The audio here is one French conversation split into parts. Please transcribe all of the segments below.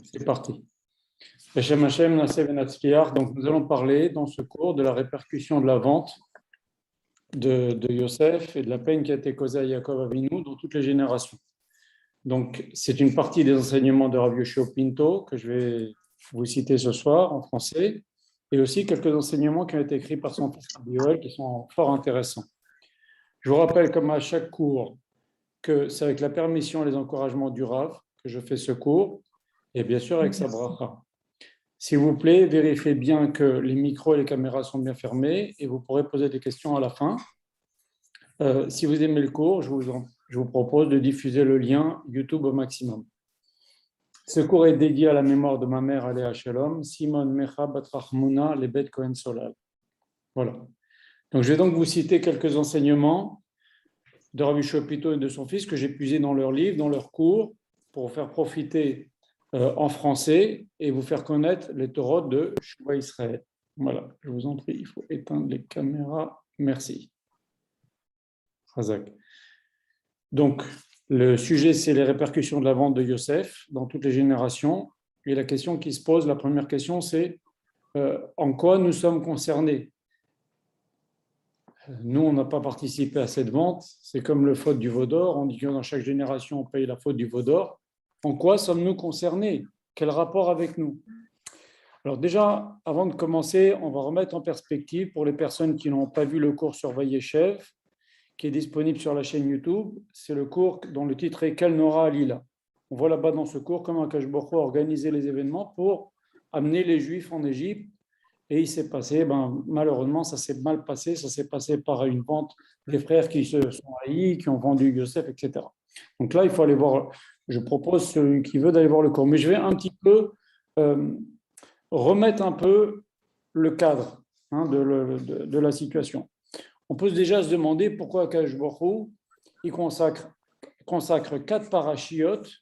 C'est parti. Hashem Hashem, Naaseh Venatzliach. Donc, nous allons parler dans ce cours de la répercussion de la vente de Yosef et de la peine qui a été causée à Yaakov Avinu dans toutes les générations. Donc, c'est une partie des enseignements de Rav Yoshio Pinto que je vais vous citer ce soir en français, et aussi quelques enseignements qui ont été écrits par son fils Yoel qui sont fort intéressants. Je vous rappelle, comme à chaque cours, que c'est avec la permission et les encouragements du Rav que je fais ce cours, et bien sûr avec sa bracha. S'il vous plaît, vérifiez bien que les micros et les caméras sont bien fermés et vous pourrez poser des questions à la fin. Si vous aimez le cours, je vous propose de diffuser le lien YouTube au maximum. Ce cours est dédié à la mémoire de ma mère, Aléa Shalom, Simon Mecha Bat Rachmona Lebet Kohen Solal. Voilà. Donc, je vais donc vous citer quelques enseignements de Rabbi Shopito et de son fils que j'ai puisés dans leurs livres, dans leurs cours, pour vous faire profiter en français et vous faire connaître les Torahs de Shuvah Israël. Voilà, je vous en prie, il faut éteindre les caméras. Merci. Razak. Donc, le sujet, c'est les répercussions de la vente de Yosef dans toutes les générations. Et la question qui se pose, la première question, c'est en quoi nous sommes concernés ? Nous, on n'a pas participé à cette vente. C'est comme le faute du veau d'or. On dit que dans chaque génération, on paye la faute du veau d'or. En quoi sommes-nous concernés ? Quel rapport avec nous ? Alors déjà, avant de commencer, on va remettre en perspective pour les personnes qui n'ont pas vu le cours sur Vayeshev, qui est disponible sur la chaîne YouTube. C'est le cours dont le titre est Quel Nora Alila. On voit là-bas dans ce cours comment Akash Baruch Hu a organisé les événements pour amener les Juifs en Égypte. Et il s'est passé, malheureusement, ça s'est mal passé. Ça s'est passé par une vente des frères qui se sont haïs, qui ont vendu Yosef, etc. Donc là, il faut aller voir. Je propose celui qui veut d'aller voir le cours. Mais je vais un petit peu remettre un peu le cadre de la situation. On peut déjà se demander pourquoi Akash Baruch Hu il consacre 4 parachiotes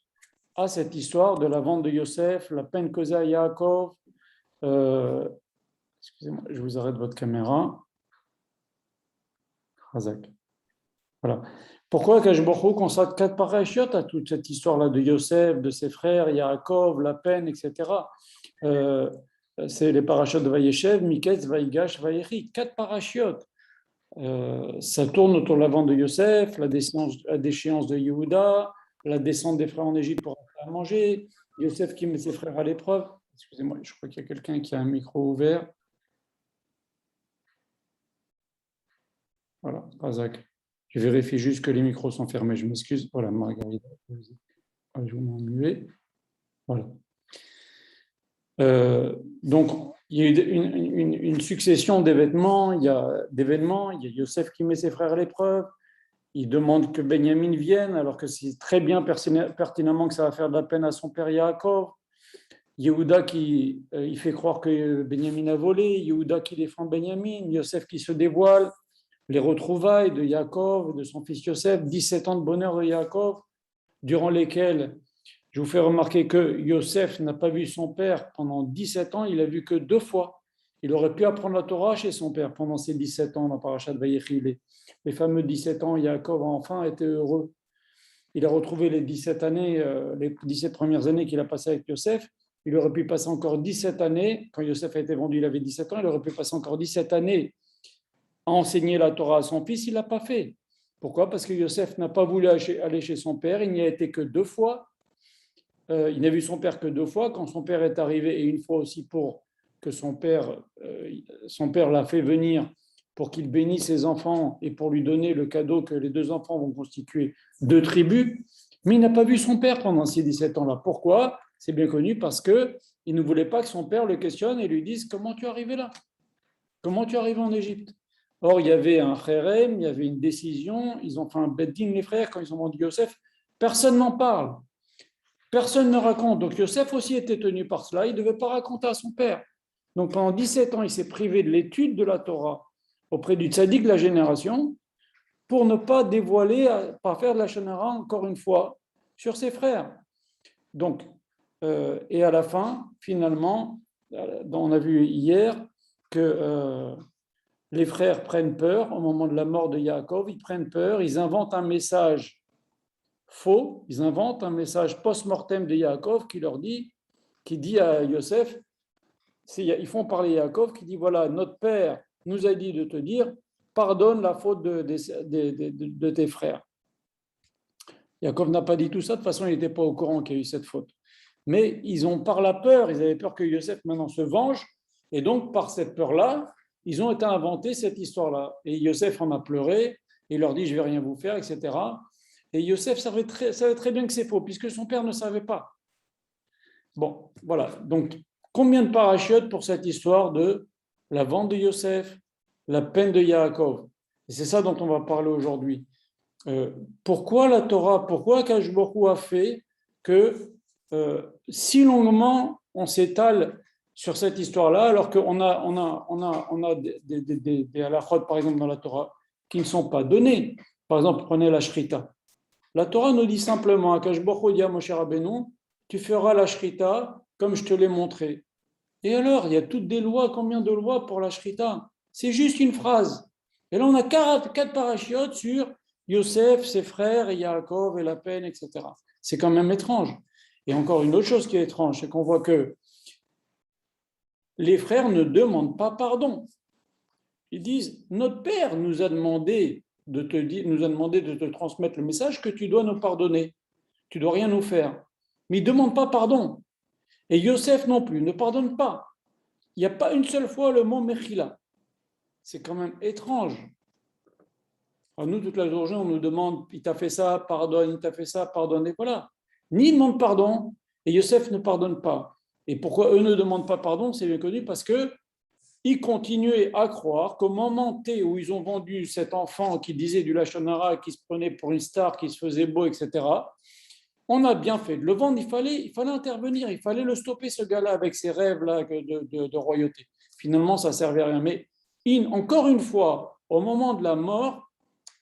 à cette histoire de la vente de Yosef, la peine causée à Yaakov. Excusez-moi, je vous arrête votre caméra. Razak. Voilà. Pourquoi Akash Baruch Hu consacre 4 parachiotes à toute cette histoire-là de Yosef, de ses frères, Yaakov, la peine, etc. C'est les parachiotes de Vayeshev, Miketz, Vayigash, Vayechi. 4 parachiotes. Ça tourne autour de la vente de Yosef, la déchéance de Yehuda, la descente des frères en Égypte pour faire à manger, Yosef qui met ses frères à l'épreuve. Excusez-moi, je crois qu'il y a quelqu'un qui a un micro ouvert. Voilà, Razak. Je vérifie juste que les micros sont fermés. Je m'excuse. Voilà, Margarita. Je vous mets en muet. Voilà. Donc, il y a eu une succession d'événements. Il y a Yosef qui met ses frères à l'épreuve. Il demande que Benjamin vienne, alors que c'est très bien pertinemment que ça va faire de la peine à son père Yaakov. Yehuda qui il fait croire que Benjamin a volé. Yehuda qui défend Benjamin. Yosef qui se dévoile. Les retrouvailles de Yaakov, de son fils Yosef, 17 ans de bonheur de Yaakov, durant lesquels je vous fais remarquer que Yosef n'a pas vu son père pendant 17 ans, il l'a vu que 2 fois. Il aurait pu apprendre la Torah chez son père pendant ces 17 ans dans Parashat Vayechi. Les fameux 17 ans, Yaakov a enfin été heureux. Il a retrouvé les 17 années, les 17 premières années qu'il a passées avec Yosef. Il aurait pu passer encore 17 années. Quand Yosef a été vendu, il avait 17 ans. Il aurait pu passer encore 17 années à enseigner la Torah à son fils. Il ne l'a pas fait. Pourquoi ? Parce que Yosef n'a pas voulu aller chez son père. Il n'y a été que 2 fois. Il n'a vu son père que 2 fois. Quand son père est arrivé, et une fois aussi pour que son père l'a fait venir pour qu'il bénisse ses enfants et pour lui donner le cadeau que les 2 enfants vont constituer 2 tribus. Mais il n'a pas vu son père pendant ces 17 ans-là. Pourquoi ? C'est bien connu parce qu'il ne voulait pas que son père le questionne et lui dise « Comment tu es arrivé là ? Comment tu es arrivé en Égypte ?» Or, il y avait un frérem, il y avait une décision, ils ont fait un bedding, les frères, quand ils ont vendu Yosef. Personne n'en parle. Personne ne raconte. Donc, Yosef aussi était tenu par cela. Il ne devait pas raconter à son père. Donc, pendant 17 ans, il s'est privé de l'étude de la Torah auprès du tzaddik de la génération pour ne pas dévoiler, pas faire de la shonara, encore une fois, sur ses frères. Donc, et à la fin, finalement, on a vu hier que les frères prennent peur au moment de la mort de Yaakov, ils prennent peur, ils inventent un message faux, ils inventent un message post-mortem de Yaakov qui leur dit qui dit à Yosef, ils font parler Yaakov, qui dit, voilà, notre père nous a dit de te dire, pardonne la faute de tes frères. Yaakov n'a pas dit tout ça, de toute façon, il n'était pas au courant qu'il y a eu cette faute. Mais ils ont, par la peur, ils avaient peur que Yosef maintenant se venge, et donc par cette peur-là, ils ont été inventés cette histoire-là. Et Yosef en a pleuré, et il leur dit, je ne vais rien vous faire, etc. Et Yosef savait très bien que c'est faux, puisque son père ne savait pas. Bon, voilà. Donc, combien de parachutes pour cette histoire de la vente de Yosef, la peine de Yaakov? Et c'est ça dont on va parler aujourd'hui. Pourquoi la Torah, pourquoi Akadosh Baruch Hu a fait que si longuement on s'étale sur cette histoire-là, alors qu'on a des halachot, par exemple, dans la Torah, qui ne sont pas donnés. Par exemple, prenez la Shrita. La Torah nous dit simplement, Akadosh Baruch Hu dit à Moshe Rabbeinu, tu feras la Shrita comme je te l'ai montré. Et alors, il y a toutes des lois, combien de lois pour la Shrita? C'est juste une phrase. Et là, on a quatre parachiotes sur Yosef, ses frères, et Yaakov, et la peine, etc. C'est quand même étrange. Et encore une autre chose qui est étrange, c'est qu'on voit que les frères ne demandent pas pardon. Ils disent, notre père nous a demandé de te transmettre le message que tu dois nous pardonner. Tu ne dois rien nous faire. Mais ils ne demandent pas pardon. Et Yosef non plus, ne pardonne pas. Il n'y a pas une seule fois le mot Mechila. C'est quand même étrange. Alors nous, toute la journée, on nous demande, il t'a fait ça, pardonne, il t'a fait ça, pardonne, et voilà. Ni ils demandent pardon, et Yosef ne pardonne pas. Et pourquoi eux ne demandent pas pardon? C'est bien connu parce qu'ils continuaient à croire qu'au moment T où ils ont vendu cet enfant qui disait du Lachon Hara, qui se prenait pour une star, qui se faisait beau, etc., on a bien fait de le vendre, il fallait intervenir, il fallait le stopper, ce gars-là, avec ses rêves-là de royauté. Finalement, ça ne servait à rien. Mais encore une fois, au moment de la mort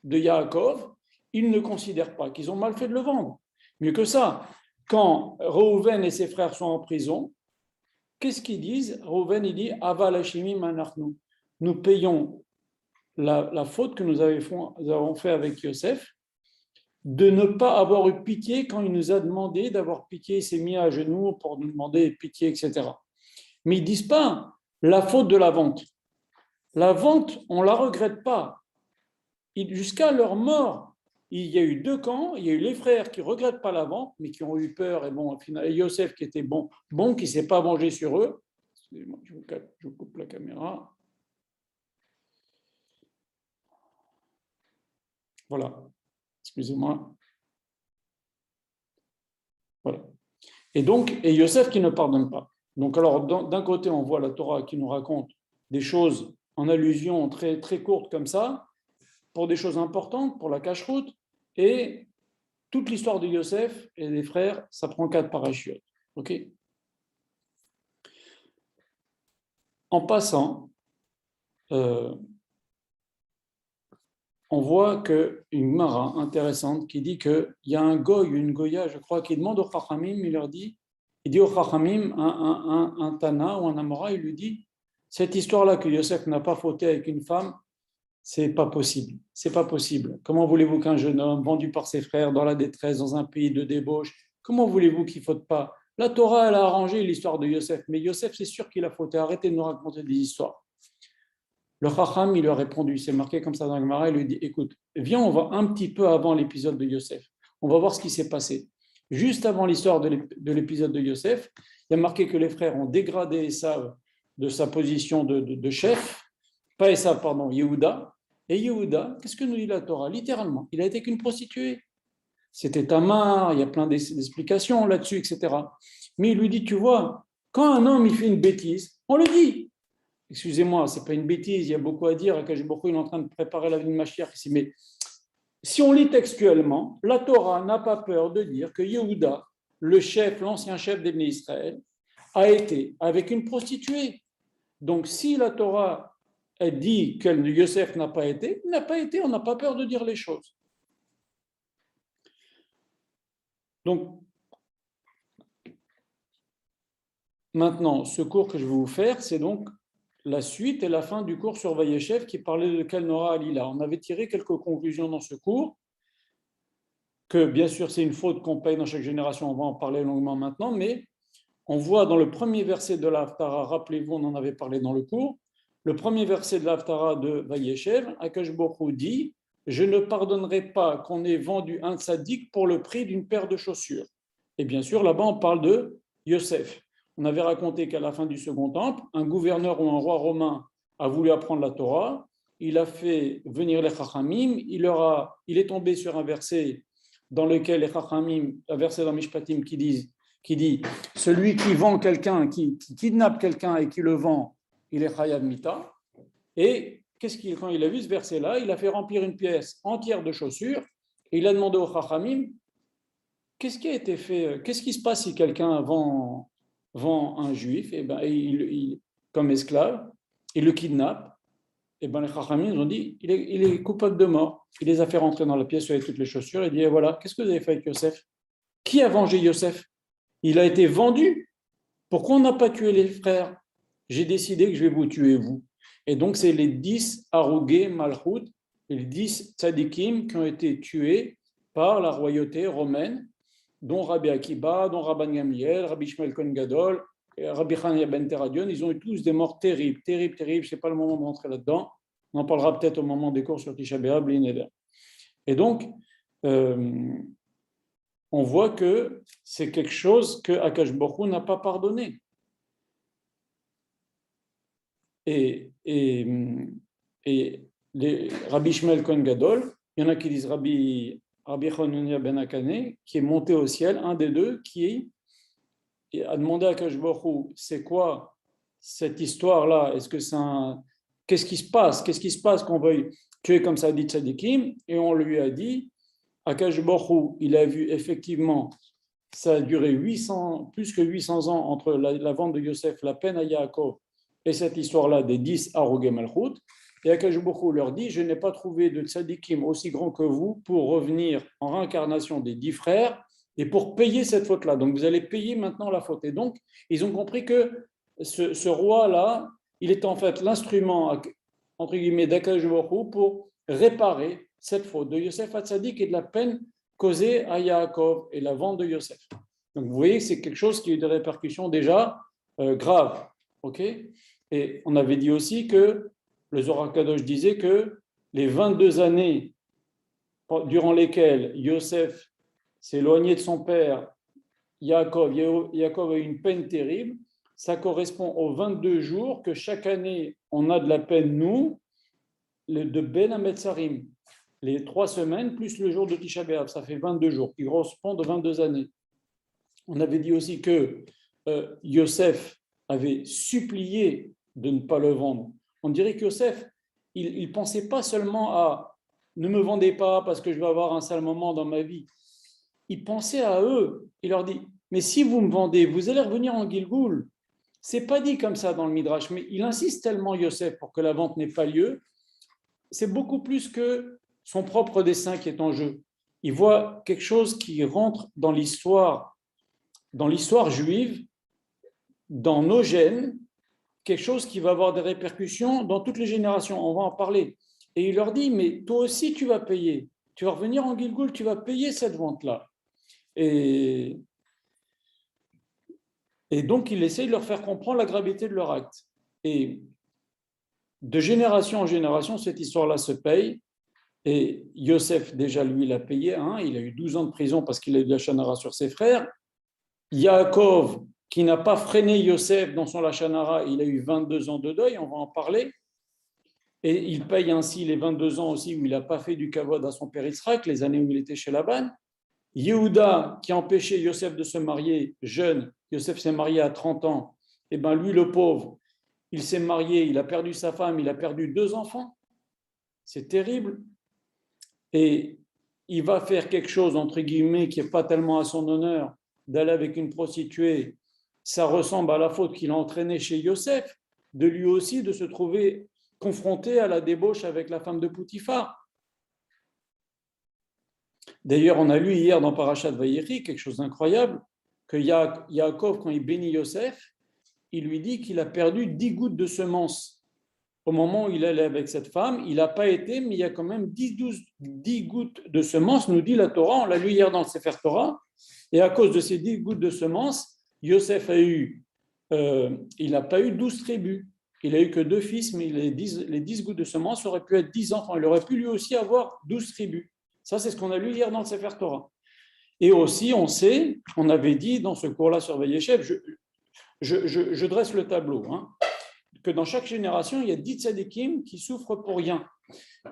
de Yaakov, ils ne considèrent pas qu'ils ont mal fait de le vendre. Mieux que ça, quand Reuven et ses frères sont en prison, qu'est-ce qu'ils disent? Reuven, il dit, Aval Hashemim anachnu. Nous payons la faute que nous avons fait avec Yosef, de ne pas avoir eu pitié quand il nous a demandé d'avoir pitié, il s'est mis à genoux pour nous demander pitié, etc. Mais ils ne disent pas la faute de la vente. La vente, on ne la regrette pas. Jusqu'à leur mort, il y a eu deux camps. Il y a eu les frères qui ne regrettent pas la vente, mais qui ont eu peur. Et bon, au final, et Yosef qui était bon qui ne s'est pas vengé sur eux. Excusez-moi, je vous coupe la caméra. Voilà. Excusez-moi. Voilà. Et Yosef qui ne pardonne pas. Donc, alors, d'un côté, on voit la Torah qui nous raconte des choses en allusion très, très courtes comme ça, pour des choses importantes, pour la cache-route, et toute l'histoire de Yosef et des frères, ça prend 4 parachutes. Ok. En passant, on voit une mara intéressante qui dit qu'il y a un goy, une goya, je crois, qui demande au Chachamim, il dit au Chachamim, un Tana ou un Amora, il lui dit, cette histoire-là que Yosef n'a pas fauté avec une femme, c'est pas possible. C'est pas possible. Comment voulez-vous qu'un jeune homme vendu par ses frères dans la détresse, dans un pays de débauche, comment voulez-vous qu'il ne faute pas? La Torah, elle a arrangé l'histoire de Yosef, mais Yosef, c'est sûr qu'il a fauté. Arrêtez de nous raconter des histoires. Le Chacham, il lui a répondu, c'est marqué comme ça dans le Gemara, il lui dit, écoute, viens, on va un petit peu avant l'épisode de Yosef. On va voir ce qui s'est passé. Juste avant l'histoire de l'épisode de Yosef, il y a marqué que les frères ont dégradé Esav de sa position de chef, pas Esav, pardon, Yehuda. Et Yehuda, qu'est-ce que nous dit la Torah? Littéralement, il a été qu'une prostituée. C'était Tamar, il y a plein d'explications là-dessus, etc. Mais il lui dit, tu vois, quand un homme il fait une bêtise, on le dit. Excusez-moi, ce n'est pas une bêtise, il y a beaucoup à dire. Akadosh Baruch Hu, il est en train de préparer la vie de Mashiach ici. Mais si on lit textuellement, la Torah n'a pas peur de dire que Yehuda, le chef, l'ancien chef des Israël, a été avec une prostituée. Donc, si la Torah elle dit que Yosef n'a pas été, il n'a pas été, on n'a pas peur de dire les choses. Donc, maintenant, ce cours que je vais vous faire, c'est donc la suite et la fin du cours sur Vayeshev qui parlait de Kel Nora Alila. On avait tiré quelques conclusions dans ce cours, que bien sûr c'est une faute qu'on paye dans chaque génération, on va en parler longuement maintenant, mais on voit dans le premier verset de l'Haftara, rappelez-vous, on en avait parlé dans le cours, le premier verset de l'Haftara de Vayeshev, Akash Baruch Hu dit « Je ne pardonnerai pas qu'on ait vendu un tzaddik pour le prix d'une paire de chaussures ». Et bien sûr, là-bas, on parle de Yosef. On avait raconté qu'à la fin du Second Temple, un gouverneur ou un roi romain a voulu apprendre la Torah, il a fait venir les Chachamim, il est tombé sur un verset dans lequel les Chachamim, un verset dans Mishpatim qui dit « Celui qui vend quelqu'un, qui kidnappe quelqu'un et qui le vend, il est chayav mita ». Et quand il a vu ce verset-là, il a fait remplir une pièce entière de chaussures et il a demandé aux Chachamim qu'est-ce qui a été fait, qu'est-ce qui se passe si quelqu'un vend un juif comme esclave, il le kidnappe. Et les Chachamim ont dit il est coupable de mort. Il les a fait rentrer dans la pièce avec toutes les chaussures et dit voilà, qu'est-ce que vous avez fait avec Yosef? Qui a vengé Yosef? Il a été vendu. Pourquoi on n'a pas tué les frères? J'ai décidé que je vais vous tuer, vous. Et donc, c'est les 10 Harougé Malchut, les 10 tzadikim qui ont été tués par la royauté romaine, dont Rabbi Akiba, dont Rabban Gamliel, Rabbi Shmuel Kohen Gadol, et Rabbi Hanania ben Teradion. Ils ont eu tous des morts terribles. Ce n'est pas le moment de rentrer là-dedans. On en parlera peut-être au moment des cours sur Tisha B'Av, l'Ineder. Et donc, on voit que c'est quelque chose que Akash Baruch Hu n'a pas pardonné. Et les Rabbi Shmuel Kohen Gadol, il y en a qui disent Rabbi Hanania ben Akane, qui est monté au ciel, un des deux, qui a demandé à Akash Baruch Hu, c'est quoi cette histoire-là? Qu'est-ce qui se passe? Qu'est-ce qui se passe qu'on veuille tuer comme ça dit tzadikim? Et on lui a dit, Akash Baruch Hu, il a vu effectivement, ça a duré plus que 800 ans entre la vente de Yosef, la peine à Yaakov, et cette histoire-là des 10 Harougé Malchut. Et Akash Baruch Hu leur dit, je n'ai pas trouvé de tzadikim aussi grand que vous pour revenir en réincarnation des 10 frères et pour payer cette faute-là. Donc, vous allez payer maintenant la faute. Et donc, ils ont compris que ce roi-là, il est en fait l'instrument, entre guillemets, d'Akash Baruch Hu pour réparer cette faute de Yosef Hatzadik et de la peine causée à Yaakov et la vente de Yosef. Donc, vous voyez que c'est quelque chose qui a eu des répercussions déjà graves. Okay, et on avait dit aussi que le Zohar Kadosh disait que les 22 années durant lesquelles Yosef s'est éloigné de son père, Yaakov a eu une peine terrible, ça correspond aux 22 jours que chaque année on a de la peine, nous, de Ben Hametzarim, les 3 semaines plus le jour de Tisha B'Av, ça fait 22 jours, qui correspondent aux 22 années. On avait dit aussi que Yosef avait supplié de ne pas le vendre. On dirait que Yosef, il ne pensait pas seulement à « ne me vendez pas parce que je vais avoir un sale moment dans ma vie ». Il pensait à eux. Il leur dit « mais si vous me vendez, vous allez revenir en Gilgoul ». Ce n'est pas dit comme ça dans le Midrash, mais il insiste tellement, Yosef, pour que la vente n'ait pas lieu. C'est beaucoup plus que son propre dessein qui est en jeu. Il voit quelque chose qui rentre dans l'histoire juive, dans nos gènes, quelque chose qui va avoir des répercussions dans toutes les générations. On va en parler. Et il leur dit, mais toi aussi tu vas payer. Tu vas revenir en Gilgoul, tu vas payer cette vente-là. Et donc, il essaie de leur faire comprendre la gravité de leur acte. Et de génération en génération, cette histoire-là se paye. Et Yosef, déjà, lui, il a payé. Il a eu 12 ans de prison parce qu'il a eu de la chanara sur ses frères. Yaakov, qui n'a pas freiné Yosef dans son Lachanara, il a eu 22 ans de deuil, on va en parler. Et il paye ainsi les 22 ans aussi où il n'a pas fait du kavod à son père Yitzhak, les années où il était chez Laban. Yehuda, qui a empêché Yosef de se marier jeune, Yosef s'est marié à 30 ans, et bien lui, le pauvre, il s'est marié, il a perdu sa femme, il a perdu 2 enfants. C'est terrible. Et il va faire quelque chose, entre guillemets, qui n'est pas tellement à son honneur, d'aller avec une prostituée. Ça ressemble à la faute qu'il a entraînée chez Yosef, de lui aussi de se trouver confronté à la débauche avec la femme de Poutifar. D'ailleurs, on a lu hier dans Parashat Vayechi quelque chose d'incroyable, que Yaakov, quand il bénit Yosef, il lui dit qu'il a perdu 10 gouttes de semences. Au moment où il allait avec cette femme, il n'a pas été, mais il y a quand même 10 gouttes de semences, nous dit la Torah, on l'a lu hier dans le Sefer Torah, et à cause de ces 10 gouttes de semences, Yosef il n'a pas eu 12 tribus. Il n'a eu que 2 fils, mais les 10 gouttes de semence auraient pu être 10 enfants. Il aurait pu lui aussi avoir 12 tribus. Ça, c'est ce qu'on a lu hier dans le Sefer Torah. Et aussi, on avait dit dans ce cours-là sur Vayeshev, je dresse le tableau, hein, que dans chaque génération, il y a 10 tzadikim qui souffrent pour rien.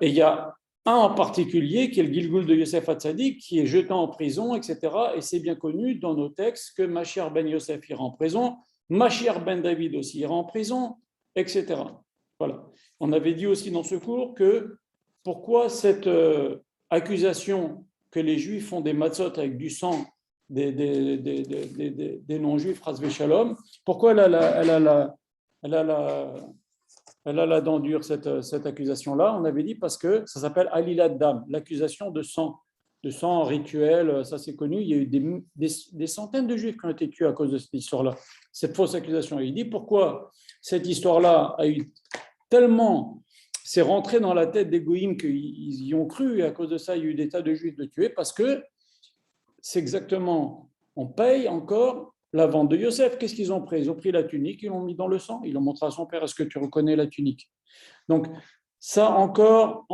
Et il y a un en particulier qui est le Gilgul de Yosef Hatzadik, qui est jeté en prison, etc. Et c'est bien connu dans nos textes que Mashiach ben Yosef ira en prison, Mashiach ben David aussi ira en prison, etc. Voilà. On avait dit aussi dans ce cours que pourquoi cette accusation que les Juifs font des matzot avec du sang des non-juifs, Chas v'Shalom, pourquoi elle a la dent dure, cette accusation-là? On avait dit parce que ça s'appelle Alilat Dam, l'accusation de sang rituel, ça c'est connu. Il y a eu des centaines de Juifs qui ont été tués à cause de cette histoire-là, cette fausse accusation. Et il dit pourquoi cette histoire-là a eu tellement, c'est rentré dans la tête des goïms qu'ils y ont cru, et à cause de ça, il y a eu des tas de Juifs de tués, parce que c'est exactement, on paye encore la vente de Yosef. Qu'est-ce qu'ils ont pris? Ils ont pris la tunique, ils l'ont mis dans le sang, ils l'ont montré à son père. Est-ce que tu reconnais la tunique? Donc, ça encore,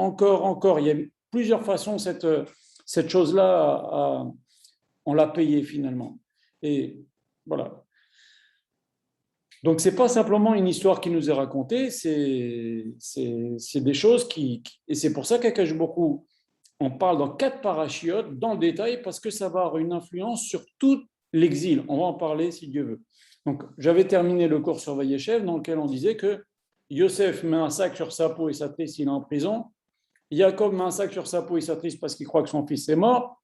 il y a plusieurs façons, cette chose-là, on l'a payée finalement. Et voilà. Donc, ce n'est pas simplement une histoire qui nous est racontée, c'est des choses et c'est pour ça qu'Akash Borou, on parle dans 4 parachiotes dans le détail parce que ça va avoir une influence sur tout l'exil. On va en parler si Dieu veut. Donc, j'avais terminé le cours sur Vayeshev dans lequel on disait que Yosef met un sac sur sa peau et s'attriste, il est en prison. Jacob met un sac sur sa peau et s'attriste parce qu'il croit que son fils est mort.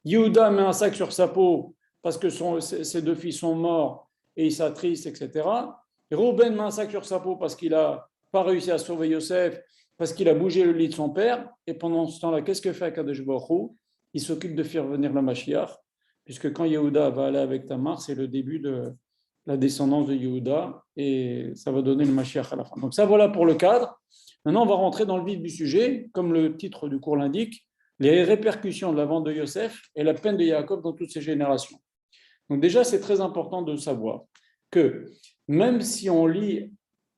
Yehuda met un sac sur sa peau parce que ses 2 fils sont morts et il s'attriste, etc. Reuben met un sac sur sa peau parce qu'il n'a pas réussi à sauver Yosef, parce qu'il a bougé le lit de son père. Et pendant ce temps-là, qu'est-ce que fait Akadosh Baruch Hu? Il s'occupe de faire venir le Mashiach, puisque quand Yehuda va aller avec Tamar, c'est le début de la descendance de Yehuda, et ça va donner le Mashiach à la fin. Donc ça, voilà pour le cadre. Maintenant, on va rentrer dans le vif du sujet, comme le titre du cours l'indique, les répercussions de la vente de Yosef et la peine de Yaakov dans toutes ces générations. Donc déjà, c'est très important de savoir que même si on lit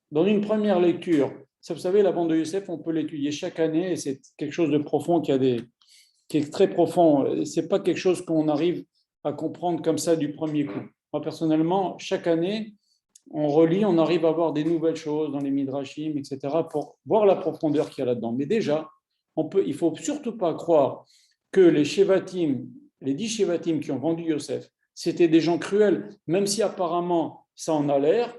dans une première lecture, ça, vous savez, la vente de Yosef, on peut l'étudier chaque année et c'est quelque chose de profond qui est très profond. Ce n'est pas quelque chose qu'on arrive à comprendre comme ça du premier coup. Moi, personnellement, chaque année, on relit, on arrive à voir des nouvelles choses dans les Midrashim, etc., pour voir la profondeur qu'il y a là-dedans. Mais déjà, il ne faut surtout pas croire que les Shevatim, les 10 Shevatim qui ont vendu Yosef, c'était des gens cruels, même si apparemment ça en a l'air,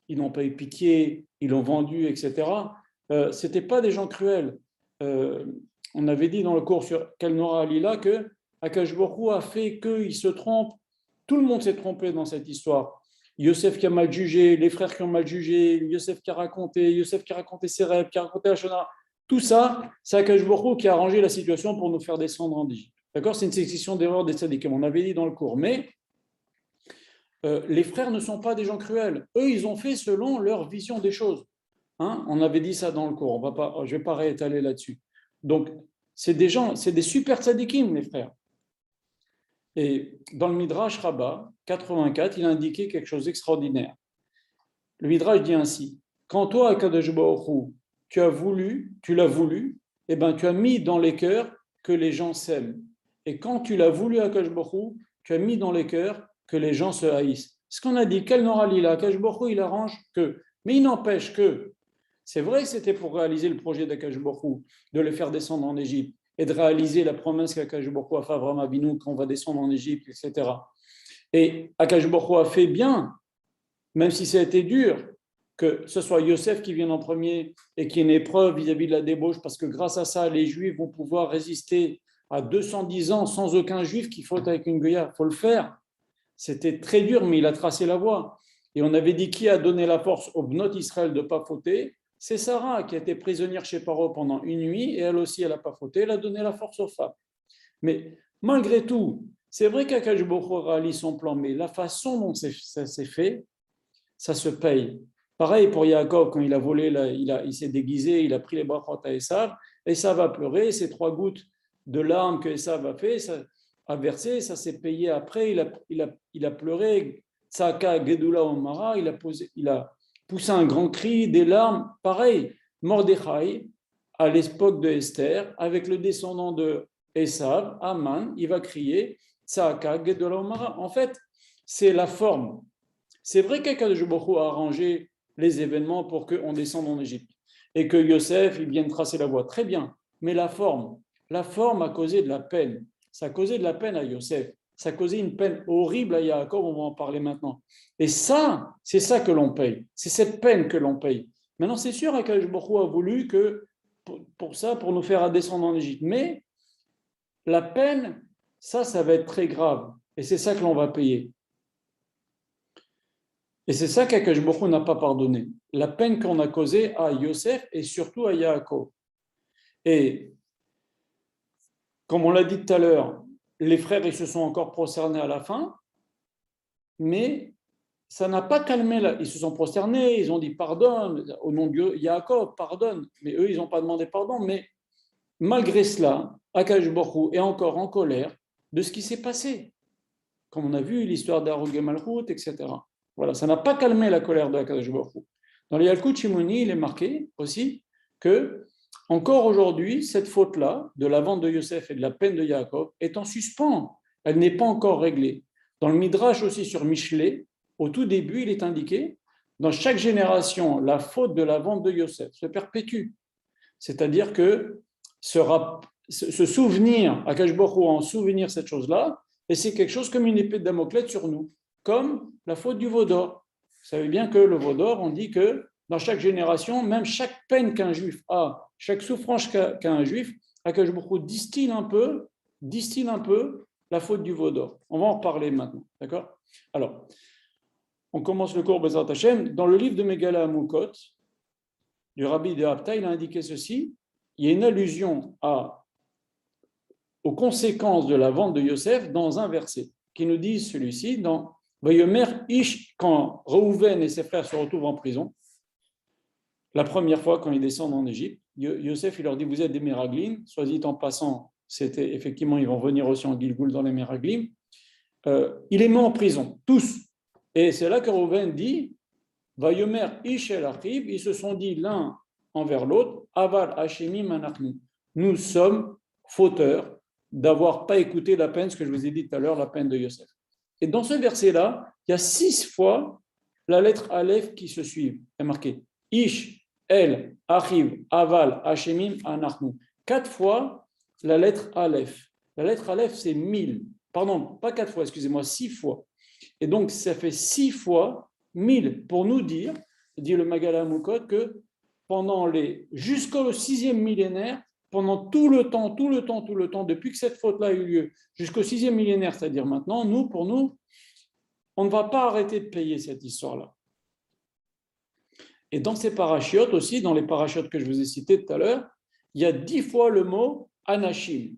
ils n'ont pas eu pitié, ils l'ont vendu, etc. Ce n'étaient pas des gens cruels. On avait dit dans le cours sur Kelnora Alila que Akash Baruch Hu a fait qu'il se trompe. Tout le monde s'est trompé dans cette histoire. Yosef qui a mal jugé, les frères qui ont mal jugé, Yosef qui a raconté ses rêves, qui a raconté la Shona. Tout ça, c'est Akash Baruch Hu qui a arrangé la situation pour nous faire descendre en Égypte. D'accord? C'est une sélection d'erreurs des tzadikim, on avait dit dans le cours. Mais les frères ne sont pas des gens cruels. Eux, ils ont fait selon leur vision des choses. Hein, on avait dit ça dans le cours. Je ne vais pas réétaler là-dessus. Donc, c'est des gens, c'est des super tzadikim, les frères. Et dans le Midrash Rabbah 84, il a indiqué quelque chose d'extraordinaire. Le Midrash dit ainsi: quand toi, Akadosh Baruch Hu, tu l'as voulu, eh ben, tu as mis dans les cœurs que les gens s'aiment. Et quand tu l'as voulu, Akadosh Baruch Hu, tu as mis dans les cœurs que les gens se haïssent. Ce qu'on a dit, quel Nora Lila, Akadosh Baruch Hu, il arrange que. Mais il n'empêche que, c'est vrai que c'était pour réaliser le projet d'Akadosh Baruch Hu, de les faire descendre en Égypte, et de réaliser la promesse qu'Akadosh Baruch Hu a fait à Avraham Avinu qu'on va descendre en Égypte, etc. Et Akadosh Baruch Hu a fait bien, même si ça a été dur, que ce soit Yosef qui vienne en premier et qui ait une épreuve vis-à-vis de la débauche, parce que grâce à ça, les Juifs vont pouvoir résister à 210 ans sans aucun Juif qui faute avec une goya. Il faut le faire. C'était très dur, mais il a tracé la voie. Et on avait dit qui a donné la force aux Bnot Israël de ne pas fauter? C'est Sarah qui a été prisonnière chez Paro pendant une nuit, et elle aussi, elle n'a pas fauté, elle a donné la force aux femmes. Mais malgré tout, c'est vrai qu'Akadosh Baruch Hu réalise son plan, mais la façon dont ça s'est fait, ça se paye. Pareil pour Yaakov, quand il a volé, il s'est déguisé, il a pris les brachot à Esav, Esav a pleuré, ces 3 gouttes de larmes que Esav a versé, ça s'est payé après, il a pleuré, Tsaka Gedula Omara, il a poussé un grand cri, des larmes. Pareil, Mordechai, à l'époque de Esther, avec le descendant de Esav, Aman, il va crier Tsaka Gedula Omara. En fait, c'est la forme. C'est vrai qu'Akadosh Baruch Hu a arrangé les événements pour qu'on descende en Égypte et que Yosef il vienne tracer la voie. Très bien, mais la forme a causé de la peine. Ça a causé de la peine à Yosef. Ça a causé une peine horrible à Yaakov, on va en parler maintenant. Et ça, c'est ça que l'on paye. C'est cette peine que l'on paye. Maintenant, c'est sûr qu'Akadosh Baruch Hu a voulu que, pour ça, pour nous faire descendre en Égypte. Mais la peine, ça va être très grave. Et c'est ça que l'on va payer. Et c'est ça qu'Akadosh Baruch Hu n'a pas pardonné. La peine qu'on a causée à Yosef et surtout à Yaakov. Et comme on l'a dit tout à l'heure, les frères ils se sont encore prosternés à la fin, mais ça n'a pas calmé. Ils se sont prosternés, ils ont dit pardonne, au nom de Yaakov, pardonne. Mais eux, ils n'ont pas demandé pardon. Mais malgré cela, Akadosh Baruch Hu est encore en colère de ce qui s'est passé. Comme on a vu l'histoire d'Arog et Malchut, etc. Voilà, ça n'a pas calmé la colère de Akadosh Baruch Hu. Dans les Yalkut Shimoni, il est marqué aussi que encore aujourd'hui, cette faute-là, de la vente de Yosef et de la peine de Yaakov, est en suspens. Elle n'est pas encore réglée. Dans le Midrash aussi sur Michelet, au tout début, il est indiqué, dans chaque génération, la faute de la vente de Yosef se perpétue. C'est-à-dire que se souvenir, Akadosh Baruch Hu en souvenir cette chose-là, et c'est quelque chose comme une épée de Damoclès sur nous, comme la faute du veau d'or. Vous savez bien que le veau d'or, on dit que dans chaque génération, même chaque peine qu'un juif a, chaque souffrance qu'a un juif, Akadosh Baruch Hu distille un peu la faute du veau d'or. On va en reparler maintenant, d'accord? Alors, on commence le cours Bezrat Hashem. Dans le livre de Megala Amukot, du rabbi de Hafta, il a indiqué ceci. Il y a une allusion aux conséquences de la vente de Yosef dans un verset qui nous dit celui-ci dans Vayomer Ish, quand Reuven et ses frères se retrouvent en prison, la première fois quand ils descendent en Égypte, Yosef il leur dit vous êtes des Meraglim, soit dit en passant, c'était effectivement ils vont venir aussi en Gilgoul dans les Meraglim. Il les met en prison, tous. Et c'est là que Reuven dit Vayomer Ish el Achiv, ils se sont dit l'un envers l'autre, Aval Hashemim Anachnu. Nous sommes fauteurs d'avoir pas écouté la peine, ce que je vous ai dit tout à l'heure, la peine de Yosef. Et dans ce verset-là, il y a 6 fois la lettre Aleph qui se suit. C'est marqué Ish, El, Achiv, Aval, Hashemim, Anachnu. 4 fois la lettre Aleph. La lettre Aleph, c'est 1000. Pardon, pas 4 fois, excusez-moi, 6 fois. Et donc, ça fait 6 fois 1000 pour nous dire, dit le Megala Amukot, que jusqu'au 6e millénaire, pendant tout le temps, depuis que cette faute-là a eu lieu, jusqu'au 6e millénaire, c'est-à-dire maintenant, pour nous, on ne va pas arrêter de payer cette histoire-là. Et dans ces parachiotes aussi, dans les parachiotes que je vous ai cités tout à l'heure, il y a 10 fois le mot Anashim.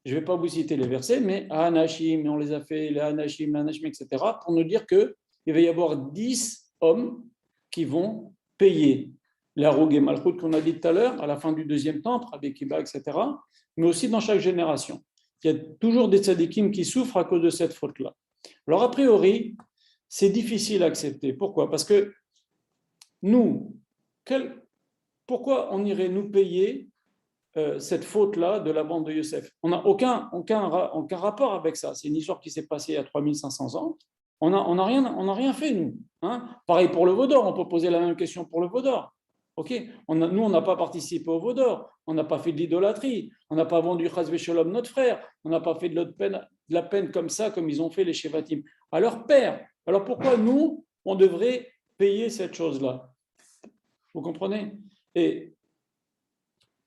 Je ne vais pas vous citer les versets, mais Anashim, on les a fait, les Anashim, etc., pour nous dire qu'il va y avoir 10 hommes qui vont payer la Roug et Malchut qu'on a dit tout à l'heure, à la fin du 2e temple, avec Kiba, etc., mais aussi dans chaque génération. Il y a toujours des tzadikim qui souffrent à cause de cette faute-là. Alors, a priori, c'est difficile à accepter. Pourquoi? Parce que nous, pourquoi on irait nous payer cette faute-là de la vente de Yosef? On n'a aucun rapport avec ça. C'est une histoire qui s'est passée il y a 3500 ans. On n'a rien fait, nous. Hein? Pareil pour le veau d'or, on peut poser la même question pour le veau d'or. Okay. Nous, on n'a pas participé au veau d'or, on n'a pas fait de l'idolâtrie, on n'a pas vendu Chas Vesholom notre frère, on n'a pas fait de la peine comme ça, comme ils ont fait les Shevatim à leur père. Alors pourquoi nous, on devrait payer cette chose-là? Vous comprenez? Et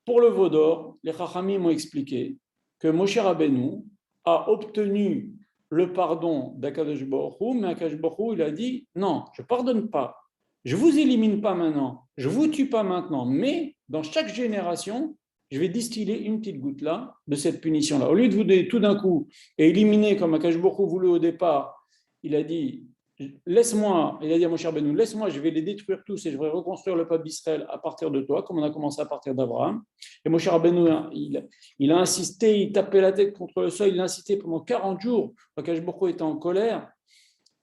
pour le veau d'or, les Chachamim m'ont expliqué que Moshe Rabbeinu a obtenu le pardon d'Akadosh Baruch Hu, mais Akadosh Baruch Hu, il a dit non, je ne pardonne pas. Je ne vous élimine pas maintenant, je ne vous tue pas maintenant, mais dans chaque génération, je vais distiller une petite goutte là de cette punition-là. Au lieu de vous donner tout d'un coup et éliminer comme Akadosh Baruch Hu voulait au départ, il a dit laisse-moi, il a dit à Moshe Rabbeinu, laisse-moi, je vais les détruire tous et je vais reconstruire le peuple d'Israël à partir de toi, comme on a commencé à partir d'Abraham. Et Moshe Rabbeinu, il a insisté, il tapait la tête contre le sol, il a insisté pendant 40 jours. Akadosh Baruch Hu était en colère.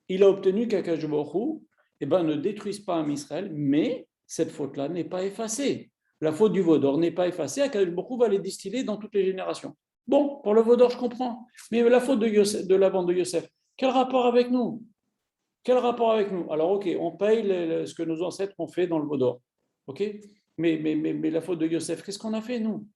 il a obtenu qu'Akadosh Baruch Hu, ne détruise pas un Israël, mais cette faute-là n'est pas effacée. La faute du veau d'or n'est pas effacée, Akadosh Baruch Hu va les distiller dans toutes les générations. Bon, pour le veau d'or, je comprends, mais la faute de la bande de Yosef, quel rapport avec nous? Quel rapport avec nous? Alors, ok, on paye ce que nos ancêtres ont fait dans le veau d'or, ok, mais la faute de Yosef, qu'est-ce qu'on a fait, nous?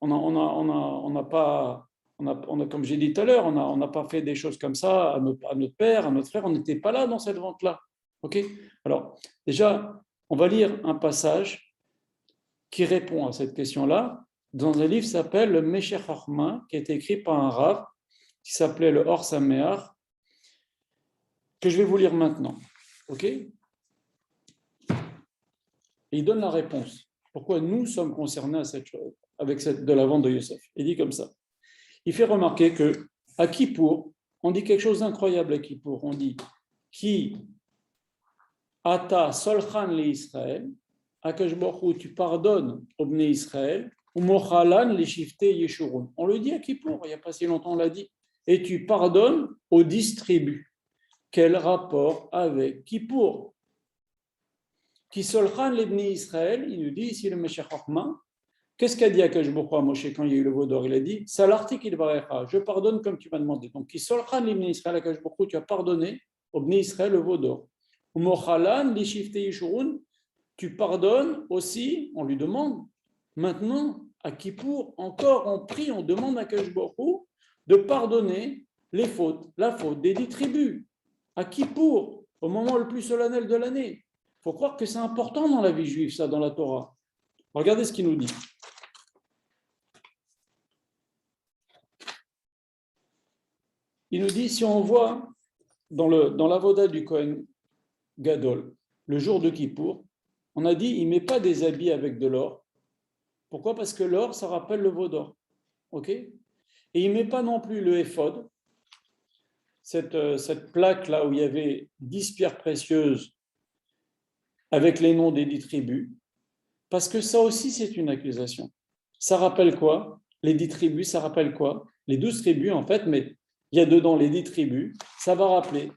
On n'a pas, comme j'ai dit tout à l'heure, on n'a pas fait des choses comme ça à notre père, à notre frère, on n'était pas là dans cette vente-là. Ok. Alors, déjà, on va lire un passage qui répond à cette question-là dans un livre qui s'appelle le Meshech Chochma, qui a été écrit par un rav qui s'appelait le Or Sameach, que je vais vous lire maintenant. Ok. Et il donne la réponse. Pourquoi nous sommes concernés à cette chose, de la vente de Yosef. Il dit comme ça. Il fait remarquer que à Kippour, on dit quelque chose d'incroyable à Kippour. On dit Ki ata solchan le Israël, Akadosh Baruch Hu, tu pardonnes au Bnei Israël, ou mochalan le shifte yeshurun. On le dit à Kippour, il n'y a pas si longtemps on l'a dit. Et tu pardonnes aux distribus. Quel rapport avec Kippour? Qui solchan le Bnei Israël, il nous dit ici le Meshech Chochma. Qu'est-ce qu'a dit Akadosh Baruch Hu à Moshe quand il y a eu le veau d'or? Il a dit Salarti kilvarecha, je pardonne comme tu m'as demandé. Donc, qui solchan l'ibn Israël, Akadosh Baruch Hu, tu as pardonné au Bnei Israël le veau d'or. Ou mochalan lishifte yishurun, tu pardonnes aussi, on lui demande, maintenant, à Kippour, encore on prie, on demande à Akadosh Baruch Hu de pardonner les fautes, la faute des 10 tribus. À Kippour, au moment le plus solennel de l'année. Il faut croire que c'est important dans la vie juive, ça, dans la Torah. Regardez ce qu'il nous dit. Il nous dit, si on voit dans la voda du Kohen Gadol, le jour de Kippour, on a dit, il ne met pas des habits avec de l'or. Pourquoi? Parce que l'or, ça rappelle le veau d'or. Ok? Et il ne met pas non plus le éphod, cette plaque-là où il y avait 10 pierres précieuses avec les noms des 10 tribus, parce que ça aussi, c'est une accusation. Ça rappelle quoi? Les 10 tribus, ça rappelle quoi? Les 12 tribus, en fait, mais il y a dedans les 10 tribus, ça va rappeler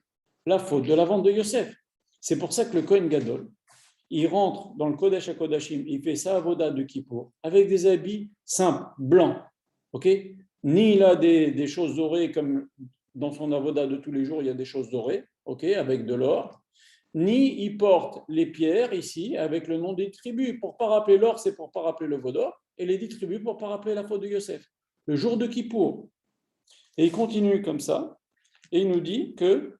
la faute de la vente de Yosef. C'est pour ça que le Kohen Gadol, il rentre dans le Kodesh HaKodashim, il fait sa avoda de Kippour avec des habits simples, blancs. Ok? Ni il a des choses dorées comme dans son avoda de tous les jours, il y a des choses dorées, ok, avec de l'or. Ni il porte les pierres ici avec le nom des tribus. Pour ne pas rappeler l'or, c'est pour ne pas rappeler le veau d'or. Et les 10 tribus pour ne pas rappeler la faute de Yosef. Le jour de Kippour. Et il continue comme ça, et il nous dit que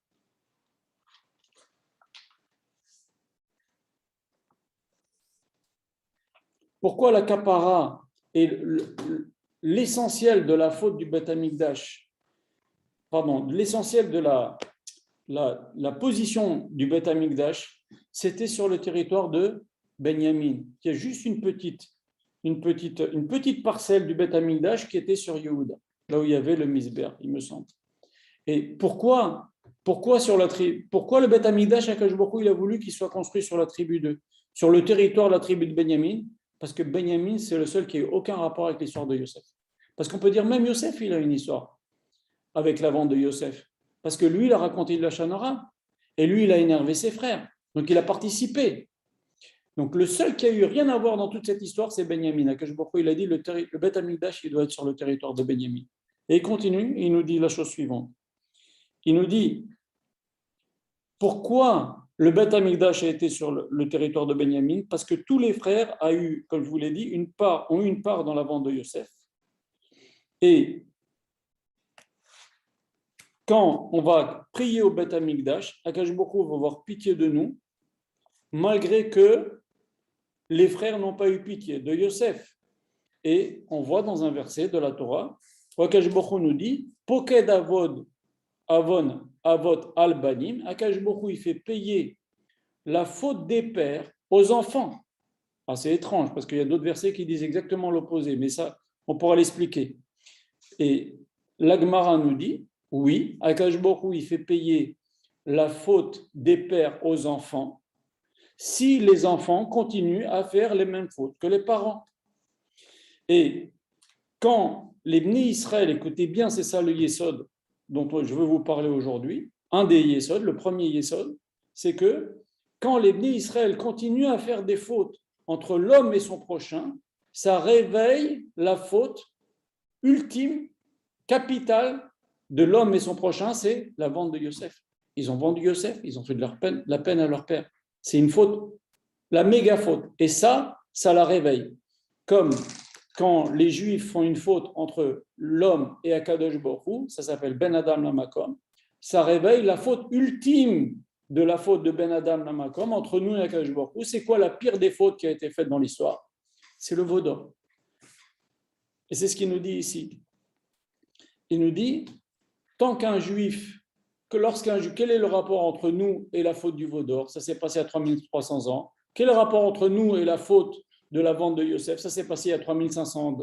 pourquoi la kapara est l'essentiel de la faute du Beth Amikdash, pardon, l'essentiel de la position du Beth Amikdash, c'était sur le territoire de Benyamin. Il y a juste une petite parcelle du Beth Amikdash qui était sur Yehuda, là où il y avait le Misber, il me semble. Et pourquoi le Beth Amikdash, Akadosh Baruch Hu, il a voulu qu'il soit construit sur la tribu sur le territoire de la tribu de Benyamin? Parce que Benyamin, c'est le seul qui n'a eu aucun rapport avec l'histoire de Yosef. Parce qu'on peut dire même Yosef, il a une histoire avec la vente de Yosef. Parce que lui, il a raconté de la Chanara. Et lui, il a énervé ses frères. Donc, il a participé. Donc, le seul qui a eu rien à voir dans toute cette histoire, c'est Benyamin. Akadosh Baruch Hu, il a dit le Beth Amikdash, il doit être sur le territoire de Benyamin. Et il continue, il nous dit la chose suivante. Il nous dit pourquoi le Beth Amikdash a été sur le territoire de Benyamin? Parce que tous les frères ont eu, comme je vous l'ai dit, ont eu une part dans la vente de Yosef. Et quand on va prier au Beth Amikdash, Akadosh Baruch Hu va avoir pitié de nous, malgré que les frères n'ont pas eu pitié de Yosef. Et on voit dans un verset de la Torah, où Akadosh Baruch Hu nous dit Poked Avod Avon Avot Al-Banim, Akadosh Baruch Hu, il fait payer la faute des pères aux enfants. Ah, c'est étrange parce qu'il y a d'autres versets qui disent exactement l'opposé, mais ça, on pourra l'expliquer. Et l'Agmara nous dit, oui, Akadosh Baruch Hu, il fait payer la faute des pères aux enfants si les enfants continuent à faire les mêmes fautes que les parents. Et quand les Bnei Israël, écoutez bien, c'est ça le Yesod dont je veux vous parler aujourd'hui, un des Yesod, le premier Yesod, c'est que quand les Bnei Israël continuent à faire des fautes entre l'homme et son prochain, ça réveille la faute ultime, capitale de l'homme et son prochain, c'est la vente de Yosef. Ils ont vendu Yosef, ils ont fait de la peine à leur père. C'est une faute, la méga faute. Et ça la réveille. Comme quand les Juifs font une faute entre l'homme et Akadosh Baruch Hu, ça s'appelle Ben Adam Lamakom, ça réveille la faute ultime de la faute de Ben Adam Lamakom entre nous et Akadosh Baruch Hu. C'est quoi la pire des fautes qui a été faite dans l'histoire? C'est le veau d'or. Et c'est ce qu'il nous dit ici. Il nous dit, tant qu'un Juif, quel est le rapport entre nous et la faute du veau d'or? Ça s'est passé à 3300 ans. Quel est le rapport entre nous et la faute de la vente de Yosef? Ça s'est passé à 3500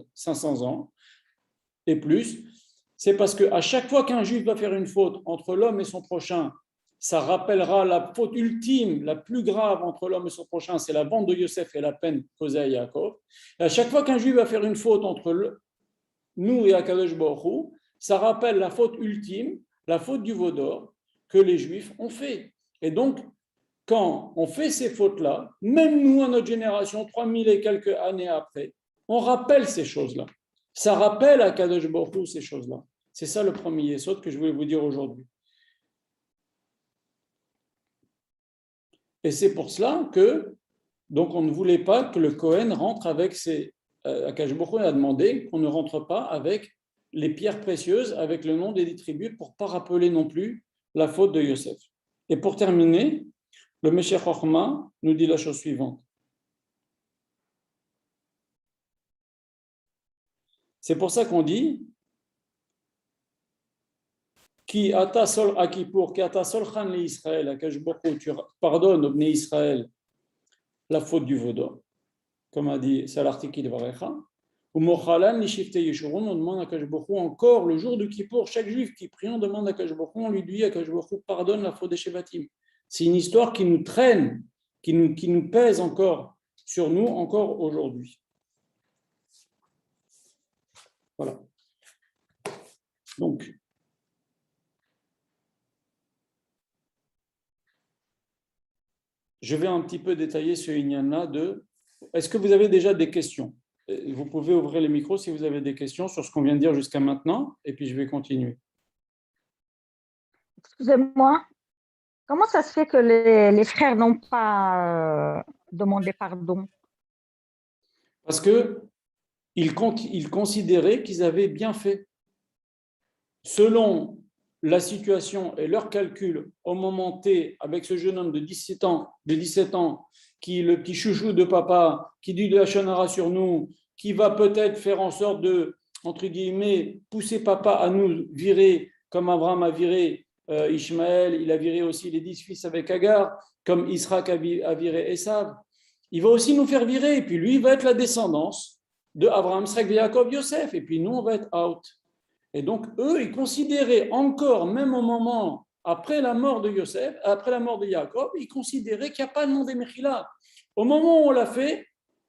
ans et plus. C'est parce qu'à chaque fois qu'un Juif va faire une faute entre l'homme et son prochain, ça rappellera la faute ultime, la plus grave entre l'homme et son prochain, c'est la vente de Yosef et la peine causée à Yaakov. Et à chaque fois qu'un Juif va faire une faute entre nous et Akadosh Baruch Hu, ça rappelle la faute ultime, la faute du veau d'or que les Juifs ont fait. Et donc, quand on fait ces fautes-là, même nous, à notre génération, 3000 et quelques années après, on rappelle ces choses-là. Ça rappelle à Akadosh Baruch Hu ces choses-là. C'est ça le premier yesod que je voulais vous dire aujourd'hui. Et c'est pour cela que, donc, on ne voulait pas que le Kohen rentre avec ses. Akadosh Baruch Hu a demandé qu'on ne rentre pas avec les pierres précieuses, avec le nom des 10 tribus, pour ne pas rappeler non plus la faute de Yosef. Et pour terminer, le Meshech Chochma nous dit la chose suivante. C'est pour ça qu'on dit Ki ata sol akipour, ki ata sol chan li Israël, Akadosh Baruch Hu, tu pardonnes au Bnei Israël la faute du veau d'or, comme a dit Salartiki de Varecha. Ou Mochalan li shifte Yeshurun, on demande à Akadosh Baruch Hu encore le jour du Kippour, chaque juif qui prie, on demande à Akadosh Baruch Hu, on lui dit Akadosh Baruch Hu pardonne la faute des Shevatim. C'est une histoire qui nous traîne, qui nous pèse encore sur nous, encore aujourd'hui. Voilà. Donc, je vais un petit peu détailler ce Inyan-là de. Est-ce que vous avez déjà des questions? Vous pouvez ouvrir les micros si vous avez des questions sur ce qu'on vient de dire jusqu'à maintenant, et puis je vais continuer. Excusez-moi, comment ça se fait que les frères n'ont pas demandé pardon? Parce qu'ils considéraient qu'ils avaient bien fait. Selon la situation et leur calcul au moment T, avec ce jeune homme de 17 ans, qui est le petit chouchou de papa, qui dit de la shonara sur nous, qui va peut-être faire en sorte de, entre guillemets, pousser papa à nous virer, comme Abraham a viré Ishmaël, il a viré aussi les 10 fils avec Agar, comme Israël a viré Esav. Il va aussi nous faire virer, et puis lui, il va être la descendance de Abraham, Israël, Jacob, Yosef, et puis nous, on va être out. Et donc, eux, ils considéraient encore, même au moment, après la mort de Yosef, après la mort de Jacob, ils considéraient qu'il n'y a pas de nom des Mechila. Au moment où on l'a fait,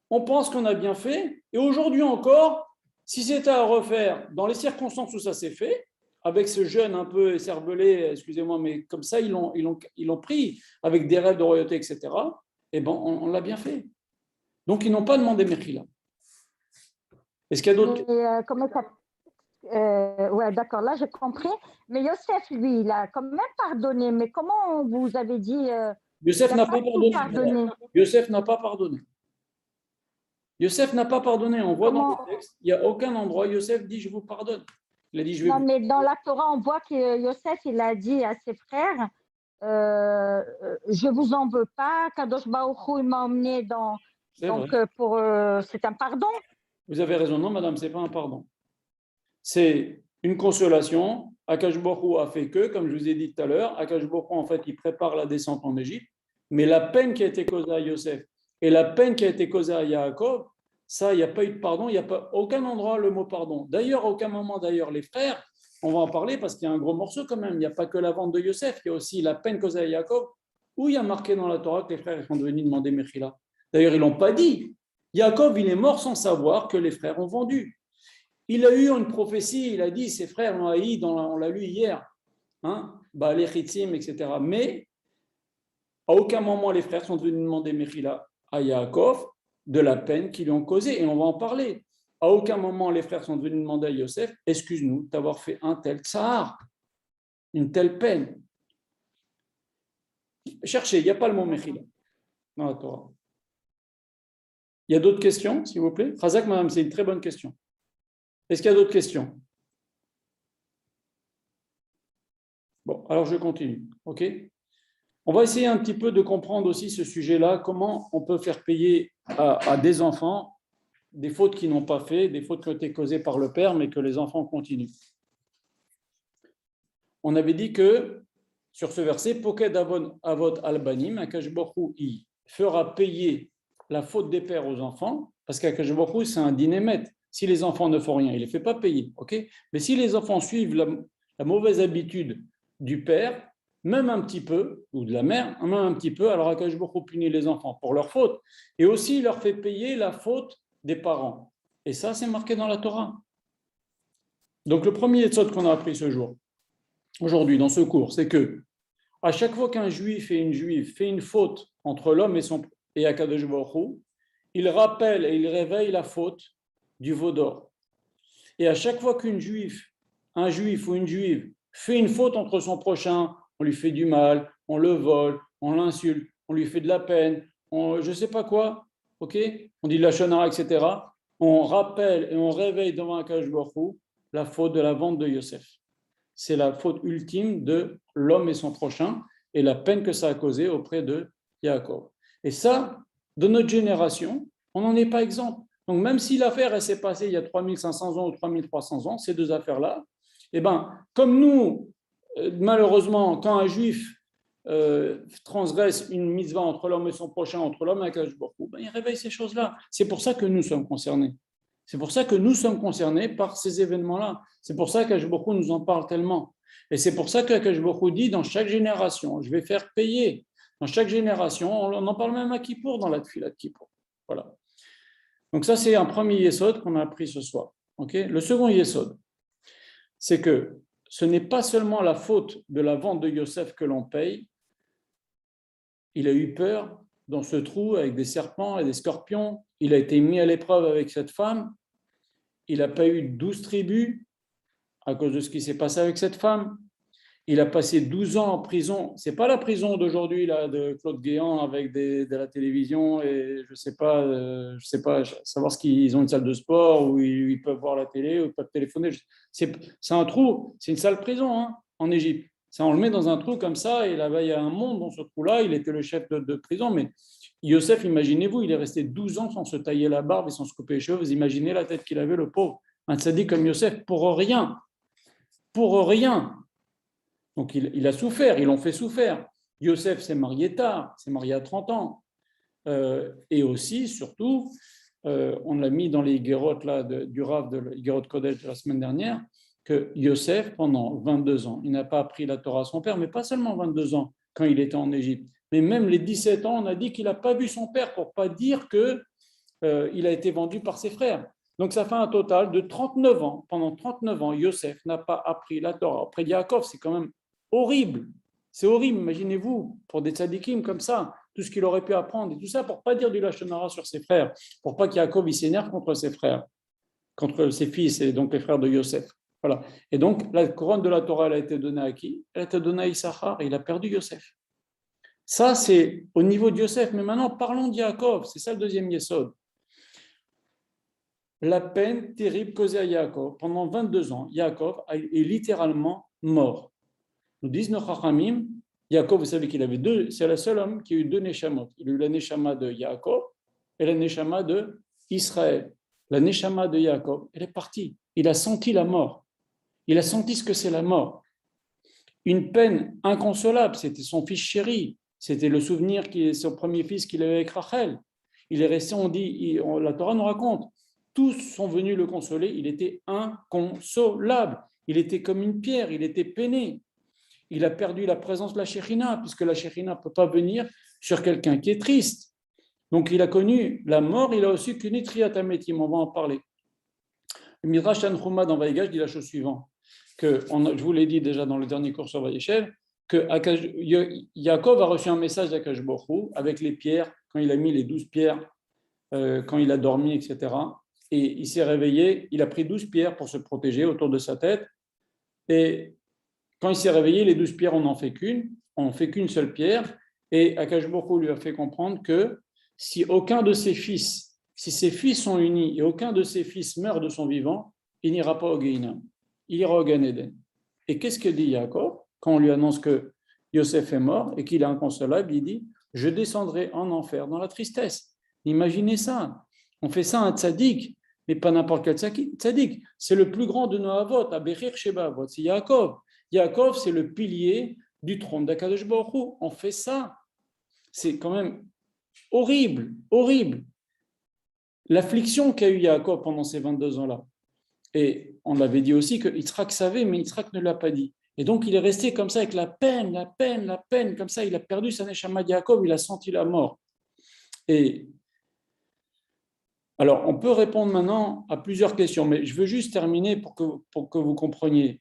on pense qu'on a bien fait. Et aujourd'hui encore, si c'était à refaire, dans les circonstances où ça s'est fait, avec ce jeune un peu écervelé, excusez-moi, mais comme ça, ils l'ont pris, avec des rêves de royauté, etc., eh ben, on l'a bien fait. Donc, ils n'ont pas demandé Mechila. Est-ce qu'il y a d'autres... comment ça... ouais, d'accord, là j'ai compris. Mais Yosef, lui, il a quand même pardonné. Mais comment vous avez dit Yosef n'a pas pardonné. Yosef n'a pas pardonné. Yosef n'a pas pardonné. On voit dans le texte, il n'y a aucun endroit. Yosef dit je vous pardonne. Il a dit je vais. Non, mais dans la Torah, on voit que Yosef, il a dit à ses frères je vous en veux pas. Kadosh Baruch Hu, il m'a emmené dans. Donc, c'est un pardon. Vous avez raison. Non, madame, ce n'est pas un pardon. C'est une consolation. Akadosh Baruch Hu a fait que, comme je vous ai dit tout à l'heure, Akadosh Baruch Hu, en fait, il prépare la descente en Égypte. Mais la peine qui a été causée à Yosef et la peine qui a été causée à Yaakov, ça, il n'y a pas eu de pardon. Il n'y a pas aucun endroit le mot pardon. D'ailleurs, à aucun moment, les frères, on va en parler parce qu'il y a un gros morceau quand même. Il n'y a pas que la vente de Yosef, il y a aussi la peine causée à Yaakov, où il y a marqué dans la Torah que les frères sont venus demander Mechila. D'ailleurs, ils ne l'ont pas dit. Yaakov, il est mort sans savoir que les frères ont vendu. Il a eu une prophétie, il a dit, ses frères l'ont haï, on l'a lu hier. Hein, Baalei Chitzim, etc. Mais à aucun moment les frères sont venus demander Mechila à Yaakov de la peine qu'ils lui ont causée, et on va en parler. À aucun moment les frères sont venus demander à Yosef, excuse-nous d'avoir fait un tel tsar, une telle peine. Cherchez, il n'y a pas le mot Mechila dans la Torah. Il y a d'autres questions, s'il vous plaît? Razak, madame, c'est une très bonne question. Est-ce qu'il y a d'autres questions? Bon, alors je continue, ok? On va essayer un petit peu de comprendre aussi ce sujet-là, comment on peut faire payer à des enfants des fautes qu'ils n'ont pas fait, des fautes qui ont été causées par le père, mais que les enfants continuent. On avait dit que sur ce verset, Poked Avot Albanim, Akash Baruch Hu, il fera payer la faute des pères aux enfants, parce qu'Akash Baruch Hu, c'est un dinémètre. Si les enfants ne font rien, il ne les fait pas payer, ok? Mais si les enfants suivent la mauvaise habitude du père, même un petit peu, ou de la mère, même un petit peu, alors Akash Baruch Hu punit les enfants pour leur faute, et aussi il leur fait payer la faute des parents. Et ça, c'est marqué dans la Torah. Donc le premier épisode qu'on a appris ce jour, aujourd'hui, dans ce cours, c'est que à chaque fois qu'un juif et une juive fait une faute entre l'homme et Akadosh Baruch Hu, il rappelle et il réveille la faute du veau d'or. Et à chaque fois un juif ou une juive fait une faute entre son prochain, on lui fait du mal, on le vole, on l'insulte, on lui fait de la peine, je ne sais pas quoi, ok? On dit la shonara, etc. On rappelle et on réveille devant Akadosh Baruch Hu la faute de la vente de Yosef. C'est la faute ultime de l'homme et son prochain et la peine que ça a causé auprès de Yaakov. Et ça, de notre génération, on n'en est pas exempt. Donc même si l'affaire s'est passée il y a 3500 ans ou 3300 ans, ces deux affaires-là, eh ben, comme nous, malheureusement, quand un juif transgresse une mitzvah entre l'homme et son prochain, entre l'homme et Akadosh Baruch Hu, ben, il réveille ces choses-là. C'est pour ça que nous sommes concernés. C'est pour ça que nous sommes concernés par ces événements-là. C'est pour ça qu'Akadosh Baruch Hu nous en parle tellement. Et c'est pour ça qu'Akadosh Baruch Hu dit, dans chaque génération, je vais faire payer. Dans chaque génération, on en parle même à Kippour, dans la Tfilat de Kippour. Voilà. Donc ça, c'est un premier yesod qu'on a appris ce soir. Okay. Le second yesod, c'est que ce n'est pas seulement la faute de la vente de Yosef que l'on paye. Il a eu peur dans ce trou avec des serpents et des scorpions. Il a été mis à l'épreuve avec cette femme. Il n'a pas eu 12 tribus à cause de ce qui s'est passé avec cette femme. Il a passé 12 ans en prison. Ce n'est pas la prison d'aujourd'hui là, de Claude Guéant avec de la télévision et je sais pas savoir ce qu'ils ont une salle de sport où ils peuvent voir la télé ou ils peuvent téléphoner. C'est un trou, c'est une sale prison hein, en Égypte. Ça, on le met dans un trou comme ça et là-bas, il y a un monde dans ce trou-là. Il était le chef de prison, mais Yosef, imaginez-vous, il est resté 12 ans sans se tailler la barbe et sans se couper les cheveux. Vous imaginez la tête qu'il avait, le pauvre. Un tzaddik comme Yosef, pour rien. Pour rien. Donc, il a souffert, ils l'ont fait souffrir. Yosef s'est marié tard, s'est marié à 30 ans. Et aussi, surtout, on l'a mis dans les guérotes du Rav de Guérot Kodesh de la semaine dernière, que Yosef, pendant 22 ans, il n'a pas appris la Torah à son père, mais pas seulement 22 ans quand il était en Égypte, mais même les 17 ans, on a dit qu'il n'a pas vu son père pour ne pas dire qu'il a été vendu par ses frères. Donc ça fait un total de 39 ans. Pendant 39 ans, Yosef n'a pas appris la Torah. Auprès de Yaakov, c'est quand même horrible. C'est horrible, imaginez-vous, pour des tzadikim comme ça, tout ce qu'il aurait pu apprendre et tout ça pour ne pas dire du lashon hara sur ses frères, pour pas qu'Yaakov s'énerve contre ses frères, contre ses fils et donc les frères de Yosef. Voilà. Et donc, la couronne de la Torah, elle a été donnée à qui? Elle a été donnée à Issachar et il a perdu Yosef. Ça, c'est au niveau de Yosef. Mais maintenant, parlons de Yaakov. C'est ça le deuxième yesod. La peine terrible causée à Yaakov. Pendant 22 ans, Yaakov est littéralement mort. Nous disent nos Chachamim, Yaakov, vous savez qu'il avait deux, c'est le seul homme qui a eu deux neshamot. Il a eu la neshama de Yaakov et la neshama de Israël. La neshama de Yaakov, elle est partie. Il a senti la mort. Il a senti ce que c'est la mort. Une peine inconsolable, c'était son fils chéri, c'était le souvenir son premier fils qu'il avait avec Rachel. Il est resté, la Torah nous raconte, tous sont venus le consoler, il était inconsolable, il était comme une pierre, il était peiné. Il a perdu la présence de la Shekhinah, puisque la Shekhinah ne peut pas venir sur quelqu'un qui est triste. Donc il a connu la mort, il a aussi connu Triat Hametim, on va en parler. Le Midrash Tanchuma dans Vaïgash dit la chose suivante, que je vous l'ai dit déjà dans le dernier cours sur Vaïeshev, que Yaakov a reçu un message d'Akash Baruch Hu avec les pierres, quand il a mis les 12 pierres, quand il a dormi, etc. Et il s'est réveillé, il a pris 12 pierres pour se protéger autour de sa tête. Et quand il s'est réveillé, les 12 pierres, on n'en fait qu'une, on ne fait qu'une seule pierre. Et Akash Baruch Hu lui a fait comprendre que si aucun de ses fils, si ses fils sont unis et aucun de ses fils meurt de son vivant, il n'ira pas au Gehinnom, il ira au Gan Eden. Et qu'est-ce que dit Yaakov quand on lui annonce que Yosef est mort et qu'il est inconsolable? Il dit, je descendrai en enfer dans la tristesse. Imaginez ça. On fait ça à un tzaddik, mais pas n'importe quel tzaddik. C'est le plus grand de nos avot, Aberir Sheba Avot, c'est Yaakov. Yaakov, c'est le pilier du trône d'Akadosh Baruch Hu. On fait ça. C'est quand même horrible, horrible. L'affliction qu'a eu Yaakov pendant ces 22 ans-là. Et on l'avait dit aussi que Yitzhak savait, mais Yitzhak ne l'a pas dit. Et donc il est resté comme ça avec la peine, comme ça, il a perdu sa neshama de Yaakov, il a senti la mort. Et alors, on peut répondre maintenant à plusieurs questions, mais je veux juste terminer pour que vous compreniez.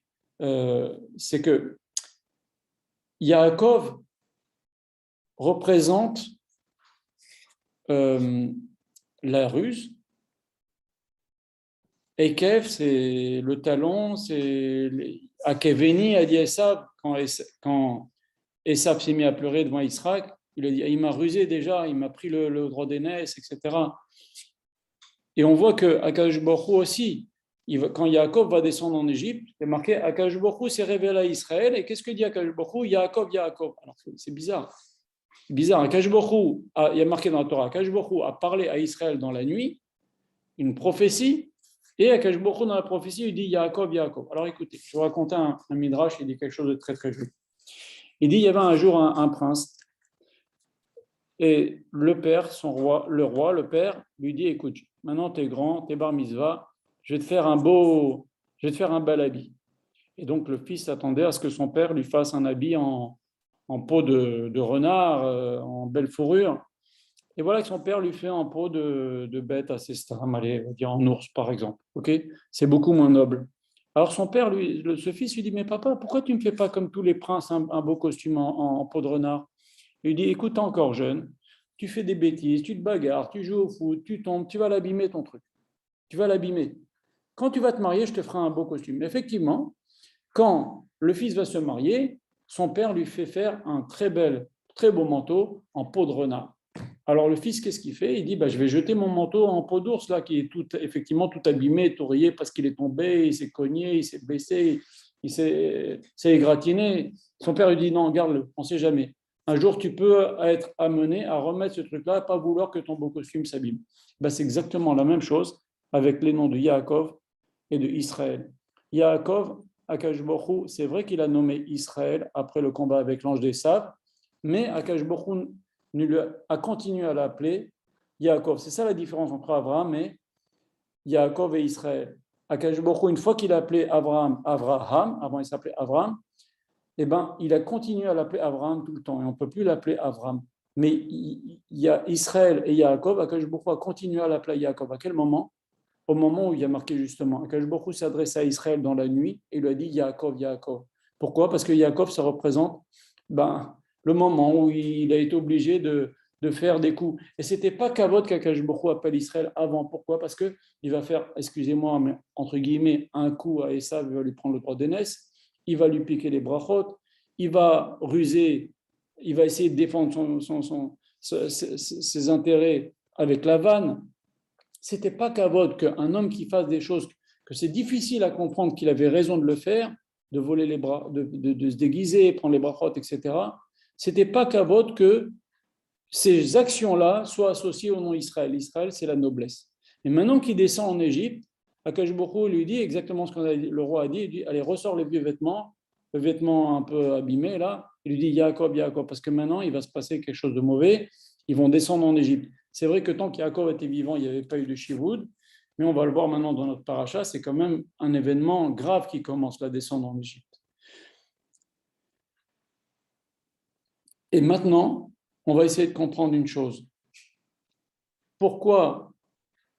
C'est que Yaakov représente la ruse. Ekev, c'est le talon, c'est Akeveni a dit Esav, quand Esav s'est mis à pleurer devant Israël, il a dit il m'a rusé déjà, il m'a pris le droit d'aînesse, etc. Et on voit que Akadosh Baruch Hu aussi, quand Yaakov va descendre en Égypte, c'est marqué Akadosh Baruch Hu s'est révélé à Israël. Et qu'est-ce que dit Akadosh Baruch Hu? Yaakov, Yaakov. Alors c'est bizarre. Bizarre. Akadosh Baruch Hu, il y a marqué dans la Torah, Akadosh Baruch Hu a parlé à Israël dans la nuit, une prophétie. Et Akadosh Baruch Hu, dans la prophétie, il dit Yaakov, Yaakov. Alors écoutez, je vais vous raconter un midrash, il dit quelque chose de très très joli. Il dit il y avait un jour un prince, et le père, le père, lui dit écoute, maintenant tu es grand, tu es bar mitzvah, je vais te faire un bel habit. Et donc le fils attendait à ce que son père lui fasse un habit en peau de renard, en belle fourrure. Et voilà que son père lui fait en peau de bête assez stram, allez, on va dire en ours par exemple. Okay, c'est beaucoup moins noble. Alors son père, ce fils lui dit mais papa, pourquoi tu ne me fais pas comme tous les princes un beau costume en peau de renard? Il lui dit écoute, t'es encore jeune, tu fais des bêtises, tu te bagarres, tu joues au foot, tu tombes, tu vas l'abîmer ton truc. Tu vas l'abîmer. Quand tu vas te marier, je te ferai un beau costume. Effectivement, quand le fils va se marier, son père lui fait faire un très beau manteau en peau de renard. Alors le fils, qu'est-ce qu'il fait? Il dit je vais jeter mon manteau en peau d'ours, là, qui est effectivement tout abîmé, tout rayé, parce qu'il est tombé, il s'est cogné, il s'est blessé, il s'est égratigné. Son père lui dit non, garde-le, on ne sait jamais. Un jour, tu peux être amené à remettre ce truc-là, pas vouloir que ton beau costume s'abîme. C'est exactement la même chose avec les noms de Yaakov et de Israël. Yaakov, Akash Baruch Hu, c'est vrai qu'il a nommé Israël après le combat avec l'ange d'Esav, mais Akash Baruch Hu a continué à l'appeler Yaakov. C'est ça la différence entre Abraham et Yaakov et Israël. Akash Baruch Hu, une fois qu'il a appelé Abraham, avant il s'appelait Abraham, il a continué à l'appeler Abraham tout le temps, et on ne peut plus l'appeler Abraham. Mais il y a Israël et Yaakov, Akash Baruch Hu a continué à l'appeler Yaakov. À quel moment? Au moment où il y a marqué justement, Akash Baruch Hu s'adresse à Israël dans la nuit et lui a dit Yaakov, Yaakov. Pourquoi? Parce que Yaakov, ça représente le moment où il a été obligé de faire des coups. Et ce n'était pas Kavod qu'Akash Baruch Hu appelle Israël avant. Pourquoi? Parce qu'il va faire, excusez-moi, mais entre guillemets, un coup à Esav, il va lui prendre le droit d'aînesse, il va lui piquer les brachot, il va ruser, il va essayer de défendre ses intérêts avec la vanne. Ce n'était pas Kavod qu'un homme qui fasse des choses que c'est difficile à comprendre qu'il avait raison de le faire, de voler les bras, de se déguiser, prendre les brachot, etc. Ce n'était pas Kavod que ces actions-là soient associées au nom Israël. Israël, c'est la noblesse. Et maintenant qu'il descend en Égypte, Akash Baruch Hu lui dit exactement ce que le roi a dit. Il dit allez, ressors les vieux vêtements, le vêtement un peu abîmé là. Il lui dit Yaakov, Yaakov, parce que maintenant il va se passer quelque chose de mauvais. Ils vont descendre en Égypte. C'est vrai que tant qu'Yaakov était vivant, il n'y avait pas eu de Shivoud, mais on va le voir maintenant dans notre paracha, c'est quand même un événement grave qui commence, la descente en Égypte. Et maintenant, on va essayer de comprendre une chose. Pourquoi,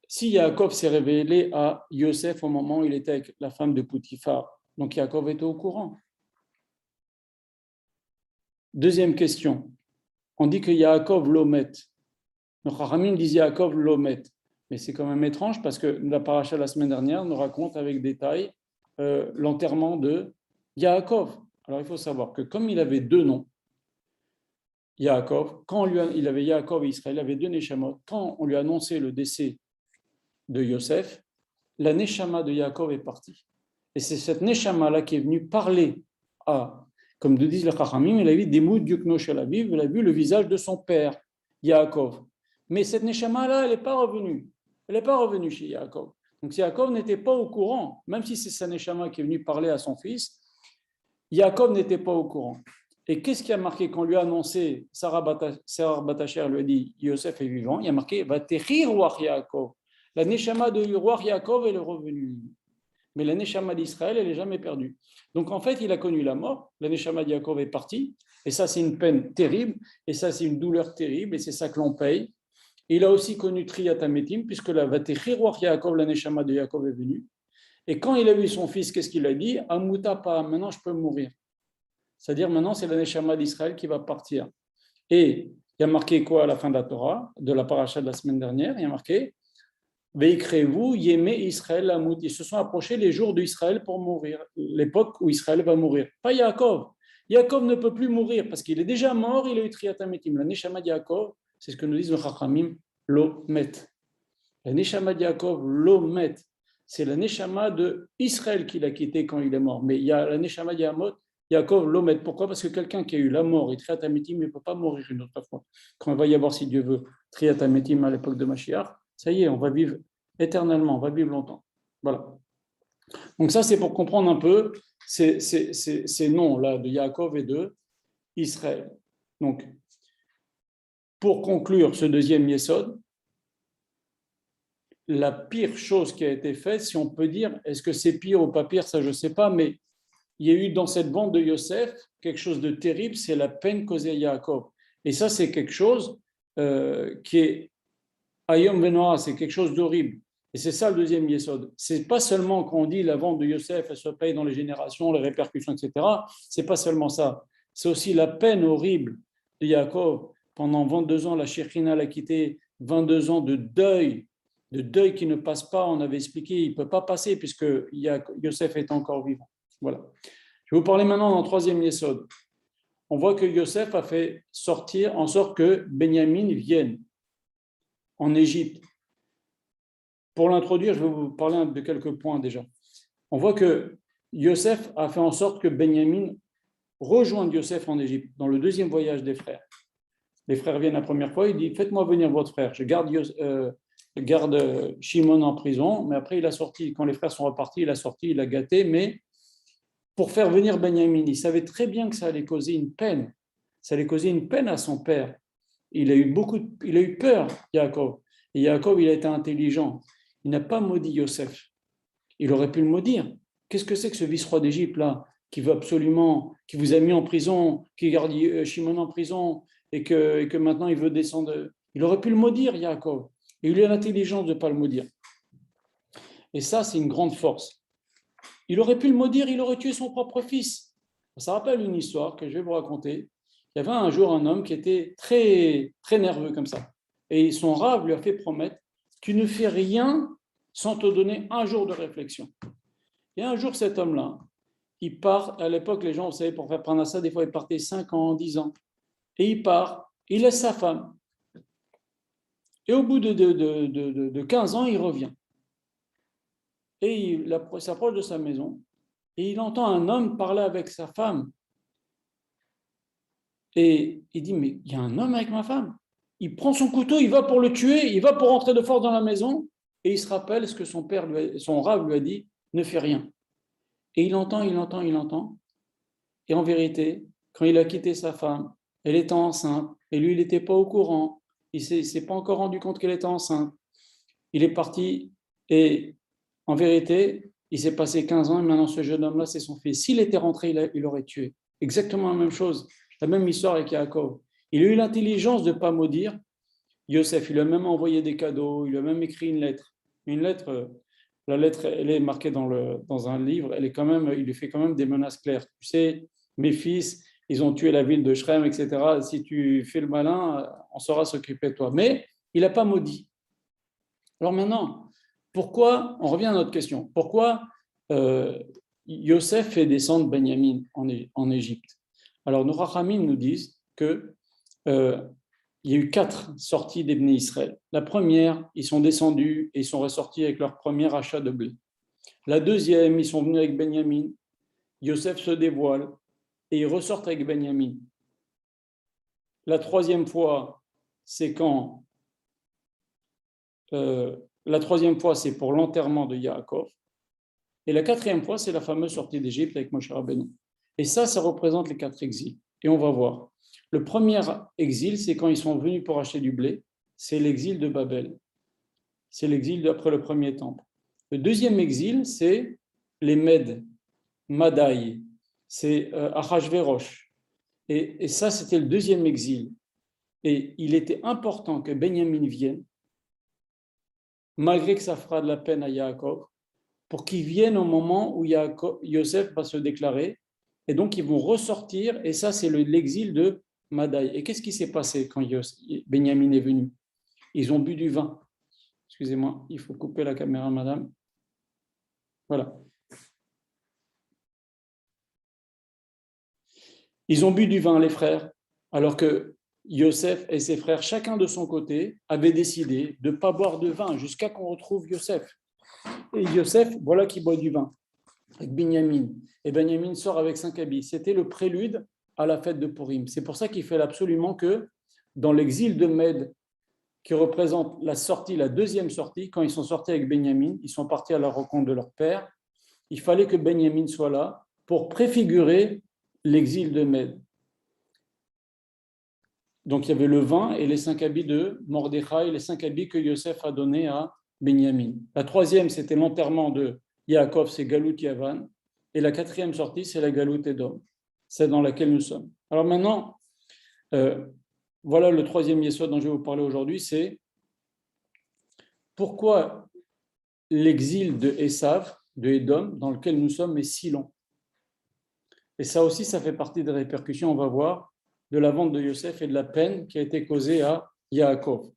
si Yaakov s'est révélé à Yosef au moment où il était avec la femme de Poutifar, donc Yaakov était au courant. Deuxième question. On dit que Yaakov l'omet. Le Chachamim dit Yaakov l'omet. Mais c'est quand même étrange parce que la paracha la semaine dernière nous raconte avec détail l'enterrement de Yaakov. Alors il faut savoir que comme il avait deux noms, Yaakov, il avait Yaakov et Israël, il avait deux Neshamot. Quand on lui a annoncé le décès de Yosef, la Neshama de Yaakov est partie. Et c'est cette Neshama-là qui est venue parler à, comme nous disent les Chachamim, il a vu des mots d'Yukno Shelaviv, il a vu le visage de son père, Yaakov. Mais cette Neshama-là, elle n'est pas revenue. Elle n'est pas revenue chez Yaakov. Donc Yaakov n'était pas au courant, même si c'est sa Neshama qui est venue parler à son fils, Yaakov n'était pas au courant. Et qu'est-ce qui a marqué quand on lui a annoncé, Sarah Batacher lui a dit, Yosef est vivant, il y a marqué, va tehir Ruach Yaakov. La Neshama de Ruach Yaakov, elle est revenue. Mais la Neshama d'Israël, elle n'est jamais perdue. Donc en fait, il a connu la mort, la Neshama de Yaakov est partie, et ça c'est une peine terrible, et ça c'est une douleur terrible, et c'est ça que l'on paye. Et il a aussi connu Triyat Hametim, puisque la Vatechir Ruach Yaakov, la Neshama de Yaakov est venue. Et quand il a vu son fils, qu'est-ce qu'il a dit? Amuta pa, maintenant je peux mourir. C'est-à-dire maintenant c'est la Neshama d'Israël qui va partir. Et il y a marqué quoi à la fin de la Torah, de la paracha de la semaine dernière? Il y a marqué Veikrevu Yemé Israël Amut. Ils se sont approchés les jours d'Israël pour mourir, l'époque où Israël va mourir. Pas Yaakov. Yaakov ne peut plus mourir parce qu'il est déjà mort, il a eu Triyat Hametim. La Neshama de Yaakov, c'est ce que nous disent le Chachamim, lo met. La Neshama de Yaakov, lo met. C'est la Neshama de Israël qu'il a quitté quand il est mort. Mais il y a la Neshama de Yaakov, lo met. Pourquoi? Parce que quelqu'un qui a eu la mort et Triyat Hametim ne peut pas mourir une autre fois. Quand il va y avoir, si Dieu veut, Triyat Hametim à l'époque de Mashiach, ça y est, on va vivre éternellement, on va vivre longtemps. Voilà. Donc ça, c'est pour comprendre un peu ces noms-là de Yaakov et de Israël. Donc, pour conclure ce deuxième Yesod, la pire chose qui a été faite, si on peut dire, est-ce que c'est pire ou pas pire, ça je ne sais pas, mais il y a eu dans cette bande de Yosef quelque chose de terrible, c'est la peine causée à Yaakov. Et ça, c'est quelque chose qui est Ayom Benoah, c'est quelque chose d'horrible. Et c'est ça le deuxième Yesod. C'est pas seulement quand on dit la vente de Yosef, elle se paye dans les générations, les répercussions, etc. C'est pas seulement ça. C'est aussi la peine horrible de Yaakov. Pendant 22 ans, la Shekhinah l'a quitté, 22 ans de deuil qui ne passe pas. On avait expliqué, il ne peut pas passer puisque Yosef est encore vivant. Voilà. Je vais vous parler maintenant dans le troisième Yesod. On voit que Yosef a fait sortir en sorte que Benjamin vienne en Égypte. Pour l'introduire, je vais vous parler de quelques points déjà. On voit que Yosef a fait en sorte que Benjamin rejoigne Yosef en Égypte, dans le deuxième voyage des frères. Les frères viennent la première fois, il dit « Faites-moi venir votre frère, je garde Shimon en prison », mais après il a sorti, quand les frères sont repartis, il a gâté, mais pour faire venir Benjamin, il savait très bien que ça allait causer une peine. Ça allait causer une peine à son père. Il a eu peur, Yaakov. Et Yaakov, il a été intelligent. Il n'a pas maudit Yosef. Il aurait pu le maudire. Qu'est-ce que c'est que ce vice-roi d'Égypte là, qui veut absolument, qui vous a mis en prison, qui garde Shimon en prison et que maintenant il veut descendre. Il aurait pu le maudire, Yaakov. Et il a eu l'intelligence de ne pas le maudire. Et ça, c'est une grande force. Il aurait pu le maudire, il aurait tué son propre fils. Ça rappelle une histoire que je vais vous raconter. Il y avait un jour un homme qui était très, très nerveux comme ça. Et son rave lui a fait promettre, tu ne fais rien sans te donner un jour de réflexion. Et un jour, cet homme-là, il part, à l'époque, les gens, vous savez, pour faire prendre ça, des fois, ils partaient 5 ans, 10 ans. Et il part, il laisse sa femme. Et au bout de 15 ans, il revient. Et il s'approche de sa maison et il entend un homme parler avec sa femme. Et il dit, mais il y a un homme avec ma femme. Il prend son couteau, il va pour le tuer, il va pour rentrer de force dans la maison et il se rappelle ce que son rave lui a dit, ne fais rien. Et il entend. Et en vérité, quand il a quitté sa femme, elle était enceinte et lui, il n'était pas au courant. Il ne s'est pas encore rendu compte qu'elle était enceinte. Il est parti et en vérité, il s'est passé 15 ans et maintenant ce jeune homme-là, c'est son fils. S'il était rentré, il l'aurait tué. Exactement la même chose, la même histoire avec Yaakov. Il a eu l'intelligence de ne pas maudire Yosef. Il a même envoyé des cadeaux, il a même écrit une lettre. La lettre, elle est marquée dans un livre, il lui fait quand même des menaces claires. Tu sais, mes fils, ils ont tué la ville de Shrem, etc. Si tu fais le malin, on saura s'occuper de toi. Mais il n'a pas maudit. Alors maintenant, pourquoi, on revient à notre question, pourquoi Yosef fait descendre Benjamin en Égypte? Alors nos Rachamim nous disent que il y a eu 4 sorties des Bnei Israël. La première, ils sont descendus et ils sont ressortis avec leur premier achat de blé. La deuxième, ils sont venus avec Benjamin. Yosef se dévoile et ils ressortent avec Benjamin. La troisième fois, c'est quand la troisième fois, c'est pour l'enterrement de Yaakov. Et la quatrième fois, c'est la fameuse sortie d'Égypte avec Moshe Rabbeinu. Et ça représente les 4 exils. Et on va voir. Le premier exil, c'est quand ils sont venus pour acheter du blé. C'est l'exil de Babel. C'est l'exil après le premier temple. Le deuxième exil, c'est les Mèdes, Madaï, c'est Achashverosh. Et ça, c'était le deuxième exil. Et il était important que Benjamin vienne, malgré que ça fera de la peine à Yaakov, pour qu'ils viennent au moment où Yosef va se déclarer. Et donc, ils vont ressortir. Et ça, c'est l'exil de Madaï. Et qu'est-ce qui s'est passé quand Benjamin est venu? Ils ont bu du vin. Excusez-moi, il faut couper la caméra, madame. Voilà. Ils ont bu du vin, les frères, alors que Yosef et ses frères, chacun de son côté, avaient décidé de ne pas boire de vin jusqu'à qu'on retrouve Yosef. Et Yosef, voilà qui boit du vin avec Binyamin. Et Binyamin sort avec 5 habits. C'était le prélude à la fête de Purim. C'est pour ça qu'il fallait absolument que, dans l'exil de Med, qui représente la sortie, la deuxième sortie, quand ils sont sortis avec Binyamin, ils sont partis à la rencontre de leur père, il fallait que Binyamin soit là pour préfigurer l'exil de Med. Donc il y avait le vin et les 5 habits de Mordechai, les 5 habits que Yosef a donnés à Binyamin. La troisième, c'était l'enterrement de Yaakov, c'est Galout Yavan. Et la quatrième sortie, c'est la Galout Edom, celle dans laquelle nous sommes. Alors maintenant, voilà le troisième yesod dont je vais vous parler aujourd'hui, c'est pourquoi l'exil de Esav, de Edom, dans lequel nous sommes, est si long. Et ça aussi, ça fait partie des répercussions, on va voir, de la vente de Yosef et de la peine qui a été causée à Yaakov.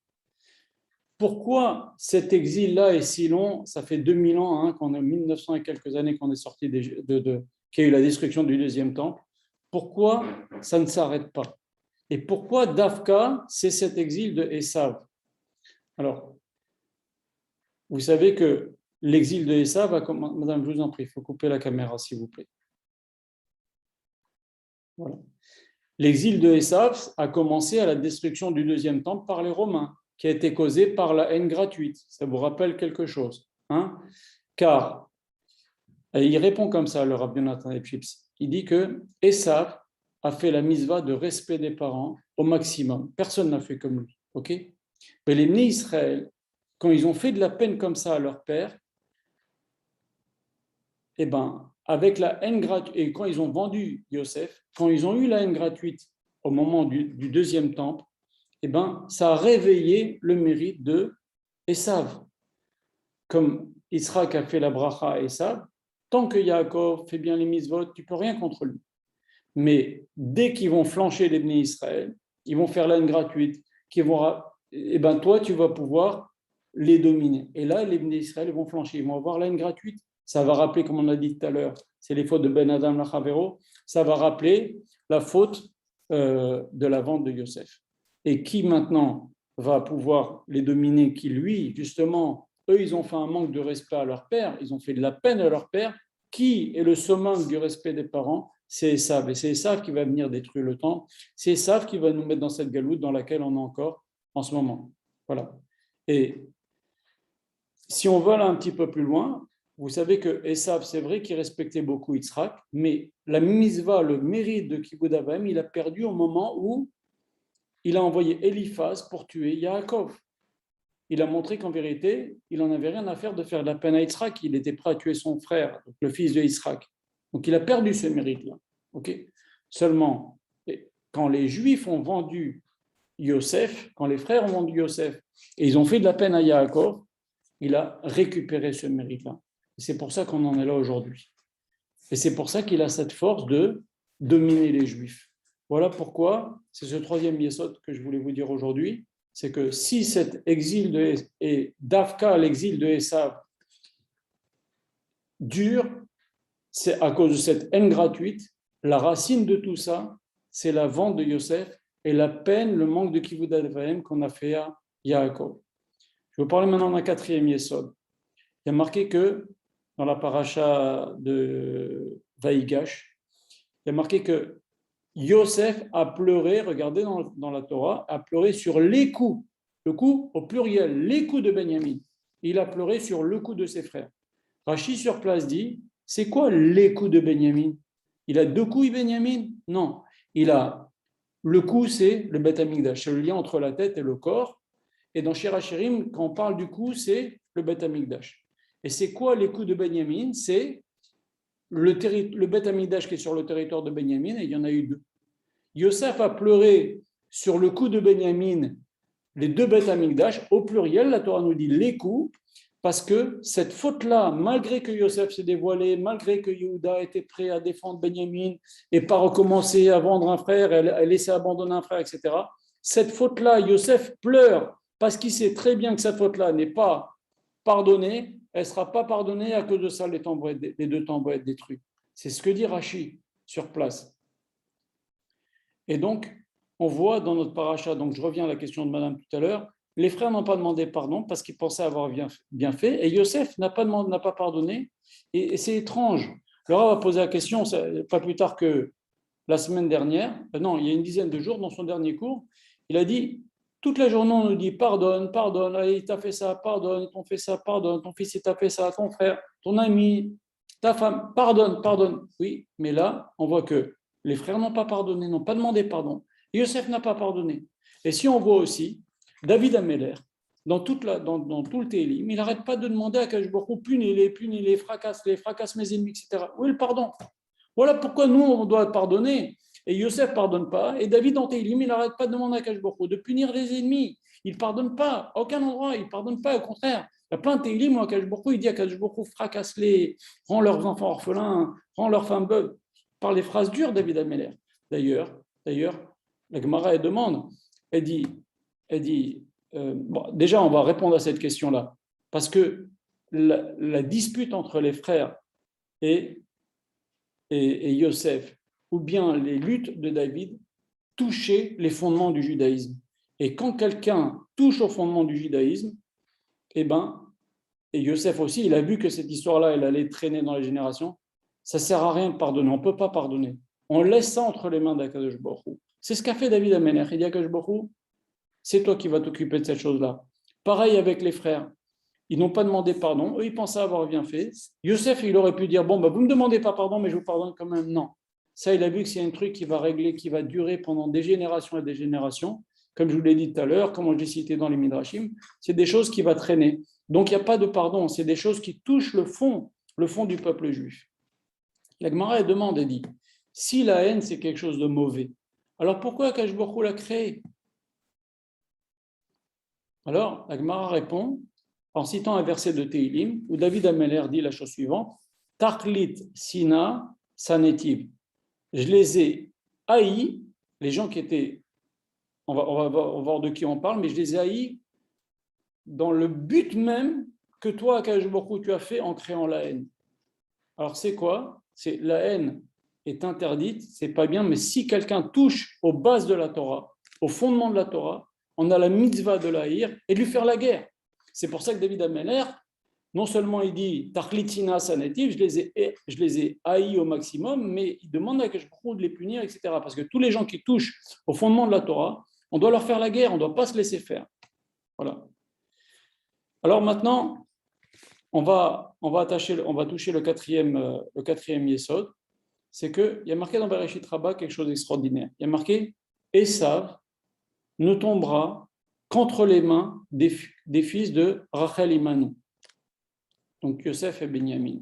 Pourquoi cet exil-là est si long? Ça fait 2000 ans, qu'on a 1900 et quelques années qu'on est sorti qu'il y a eu la destruction du deuxième temple. Pourquoi ça ne s'arrête pas? Et pourquoi Dafka, c'est cet exil de Esav? Alors, vous savez que l'exil de Esav a commencé. Madame, je vous en prie, il faut couper la caméra, s'il vous plaît. Voilà. L'exil de Esav a commencé à la destruction du deuxième temple par les Romains, qui a été causée par la haine gratuite. Ça vous rappelle quelque chose, hein? Car, il répond comme ça, le Rabbi Nathan Epchips. Il dit que Esav a fait la misva de respect des parents au maximum. Personne n'a fait comme lui. Ok? Mais les nés Israël, quand ils ont fait de la peine comme ça à leur père, eh ben, avec la haine gratuite, et quand ils ont vendu Yosef, quand ils ont eu la haine gratuite au moment du deuxième temple, eh ben, ça a réveillé le mérite de Esav. Comme Israël a fait la bracha à Esav, tant que Yaakov fait bien les mitzvot, tu ne peux rien contre lui. Mais dès qu'ils vont flancher les Bnei Israël, ils vont faire la haine gratuite, eh ben, toi, tu vas pouvoir les dominer. Et là, les Bnei Israël vont flancher, ils vont avoir la haine gratuite. Ça va rappeler, comme on a dit tout à l'heure, c'est les fautes de Ben Adam Lachavero, ça va rappeler la faute de la vente de Yosef. Et qui maintenant va pouvoir les dominer? Qui lui, justement, eux, ils ont fait un manque de respect à leur père, ils ont fait de la peine à leur père. Qui est le summum du respect des parents? C'est Esav. Et c'est Esav qui va venir détruire le temple. C'est Esav qui va nous mettre dans cette galoute dans laquelle on est encore en ce moment. Voilà. Et si on va aller un petit peu plus loin, vous savez que Esav, c'est vrai qu'il respectait beaucoup Yitzhak, mais la misva, le mérite de Kibud Avaim, il a perdu au moment où il a envoyé Eliphaz pour tuer Yaakov. Il a montré qu'en vérité, il n'en avait rien à faire de faire de la peine à Yitzhak. Il était prêt à tuer son frère, le fils de Yitzhak. Donc il a perdu ce mérite-là. Okay. Seulement, quand les Juifs ont vendu Yosef, quand les frères ont vendu Yosef, et ils ont fait de la peine à Yaakov, il a récupéré ce mérite-là. Et c'est pour ça qu'on en est là aujourd'hui. Et c'est pour ça qu'il a cette force de dominer les Juifs. Voilà pourquoi, c'est ce troisième yesod que je voulais vous dire aujourd'hui, c'est que si cet exil et d'Afka, l'exil de Esav, dure, c'est à cause de cette haine gratuite. La racine de tout ça, c'est la vente de Yosef et la peine, le manque de kivud avayim qu'on a fait à Yaakov. Je vais vous parler maintenant d'un quatrième yesod. Il y a marqué que dans la paracha de Vaïgash, il y a marqué que Yosef a pleuré, regardez dans la Torah, a pleuré sur les coups, le coup au pluriel, les coups de Benjamin. Il a pleuré sur le coup de ses frères. Rachi sur place dit, c'est quoi les coups de Benjamin? Il a deux couilles, Benjamin? Non. Il a le cou, c'est le Beth Amikdash, c'est le lien entre la tête et le corps. Et dans Shir HaShirim, quand on parle du cou, c'est le Beth Amikdash. Et c'est quoi les coups de Benjamin? C'est le Beth Amikdash qui est sur le territoire de Benjamin, et il y en a eu deux. Yosef a pleuré sur le coup de Benjamin, les deux Beth Amikdash, au pluriel, la Torah nous dit les coups, parce que cette faute-là, malgré que Yosef s'est dévoilé, malgré que Yehuda était prêt à défendre Benjamin et pas recommencer à vendre un frère, à laisser abandonner un frère, etc., cette faute-là, Yosef pleure parce qu'il sait très bien que cette faute-là n'est pas pardonnée, elle ne sera pas pardonnée à cause de ça, les deux temps vont être détruits. C'est ce que dit Rachi sur place. Et donc, on voit dans notre paracha, donc je reviens à la question de madame tout à l'heure, les frères n'ont pas demandé pardon parce qu'ils pensaient avoir bien fait, et Yosef n'a pas pardonné, et c'est étrange. Le Rav a posé la question, pas plus tard que la semaine dernière, non, il y a une dizaine de jours, dans son dernier cours, il a dit, toute la journée on nous dit pardonne, pardonne, allez, il t'a fait ça, pardonne, ils t'ont fait ça, pardonne, ton fils il t'a fait ça, ton frère, ton ami, ta femme, pardonne, pardonne. Oui, mais là, on voit que les frères n'ont pas pardonné, n'ont pas demandé pardon. Et Yosef n'a pas pardonné. Et si on voit aussi, David Améler, dans tout le Télim, il n'arrête pas de demander à Kadosh Baruch Hu, punis-les, fracasse mes ennemis, etc. Où est le pardon? Voilà pourquoi nous, on doit pardonner. Et Yosef ne pardonne pas. Et David, dans Télim, il n'arrête pas de demander à Kadosh Baruch Hu de punir les ennemis. Il ne pardonne pas. À aucun endroit, il ne pardonne pas. Au contraire, il y a plein de Télim où Kadosh Baruch Hu, il dit à Kadosh Baruch Hu, fracasse-les, rends leurs enfants orphelins, rends leurs femmes veuves. Par les phrases dures, David Améler. D'ailleurs, la Gemara, elle demande, elle dit bon, déjà, on va répondre à cette question-là, parce que la dispute entre les frères et Yosef, ou bien les luttes de David, touchaient les fondements du judaïsme. Et quand quelqu'un touche aux fondements du judaïsme, et Yosef aussi, il a vu que cette histoire-là, elle allait traîner dans les générations, ça ne sert à rien de pardonner, on ne peut pas pardonner. On laisse ça entre les mains d'Akadosh Baruch Hu. C'est ce qu'a fait David Améler. Il dit à Akadosh Baruch Hu, c'est toi qui vas t'occuper de cette chose-là. Pareil avec les frères. Ils n'ont pas demandé pardon. Eux, ils pensaient avoir bien fait. Yosef, il aurait pu dire, bon, vous ne me demandez pas pardon, mais je vous pardonne quand même. Non. Ça, il a vu que c'est un truc qui va régler, qui va durer pendant des générations et des générations. Comme je vous l'ai dit tout à l'heure, comme on l'a cité dans les Midrashim, c'est des choses qui vont traîner. Donc, il n'y a pas de pardon. C'est des choses qui touchent le fond du peuple juif. La Gemara demande et dit, si la haine, c'est quelque chose de mauvais, alors pourquoi Akadosh Baruch Hu l'a créé? Alors, la Gemara répond en citant un verset de Tehilim où David Améler dit la chose suivante, Tachlit Sina Sanetiv. Je les ai haïs, les gens qui étaient, on va voir de qui on parle, mais je les ai haïs dans le but même que toi, Akadosh Baruch Hu, tu as fait en créant la haine. Alors, c'est quoi? C'est la haine est interdite, c'est pas bien, mais si quelqu'un touche aux bases de la Torah, au fondement de la Torah, on a la mitzvah de l'haïr et de lui faire la guerre. C'est pour ça que David Améler, non seulement il dit Tachlitina Sanetiv, je les ai haïs au maximum, mais il demande à Akadosh Baruch Hu de les punir, etc. Parce que tous les gens qui touchent au fondement de la Torah, on doit leur faire la guerre, on ne doit pas se laisser faire. Voilà. Alors maintenant, on va toucher le quatrième yesod. C'est qu'il y a marqué dans Bereshit Rabbah quelque chose d'extraordinaire. Il y a marqué Esav ne tombera qu'entre les mains des fils de Rachel et Manou, donc Yosef et Benjamin.